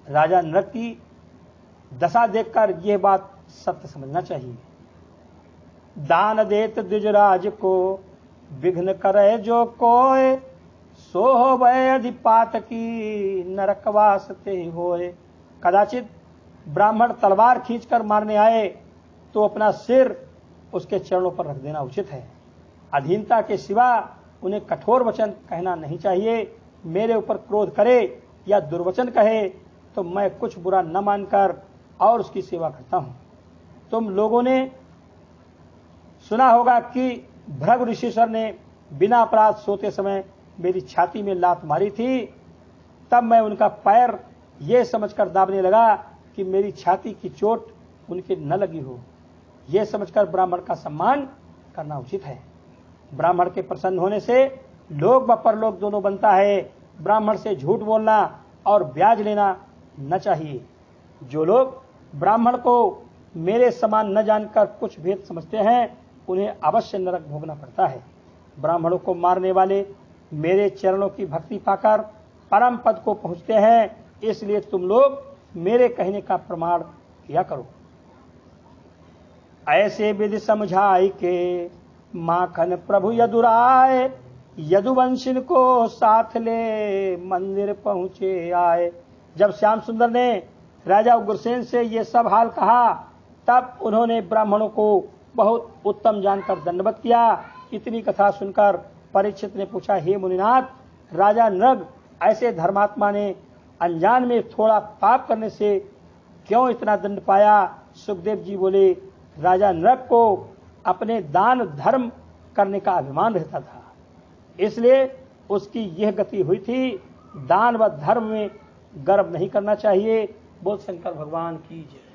राजा नरक की दशा देखकर यह बात सत्य समझना चाहिए। दान देत द्विजराज को विघ्न करे जो कोय, सो होवे अधिपात की नरकवास ते होए। कदाचित ब्राह्मण तलवार खींचकर मारने आए तो अपना सिर उसके चरणों पर रख देना उचित है। अधीनता के सिवा उन्हें कठोर वचन कहना नहीं चाहिए। मेरे ऊपर क्रोध करे या दुर्वचन कहे तो मैं कुछ बुरा न मानकर और उसकी सेवा करता हूं। तुम लोगों ने सुना होगा कि भृगु ऋषिश्वर ने बिना अपराध सोते समय मेरी छाती में लात मारी थी। तब मैं उनका पैर यह समझकर दाबने लगा कि मेरी छाती की चोट उनके न लगी हो। यह समझकर ब्राह्मण का सम्मान करना उचित है। ब्राह्मण के प्रसन्न होने से लोक व परलोक दोनों बनता है। ब्राह्मण से झूठ बोलना और ब्याज लेना न चाहिए। जो लोग ब्राह्मण को मेरे समान न जानकर कुछ भेद समझते हैं, उन्हें अवश्य नरक भोगना पड़ता है। ब्राह्मणों को मारने वाले मेरे चरणों की भक्ति पाकर परम पद को पहुंचते हैं। इसलिए तुम लोग मेरे कहने का प्रमाण किया करो। ऐसे विधि समझाई के माखन प्रभु यदुराय, यदुवंशिन को साथ ले मंदिर पहुंचे आए। जब श्याम सुंदर ने राजा उग्रसेन से ये सब हाल कहा, तब उन्होंने ब्राह्मणों को बहुत उत्तम जानकर दंडवत किया। इतनी कथा सुनकर परीक्षित ने पूछा, हे मुनिनाथ, राजा नृग ऐसे धर्मात्मा ने अनजान में थोड़ा पाप करने से क्यों इतना दंड पाया? सुखदेव जी बोले, राजा नृग को अपने दान धर्म करने का अभिमान रहता था, इसलिए उसकी यह गति हुई थी। दान व धर्म में गर्व नहीं करना चाहिए। बोल शंकर भगवान की जय।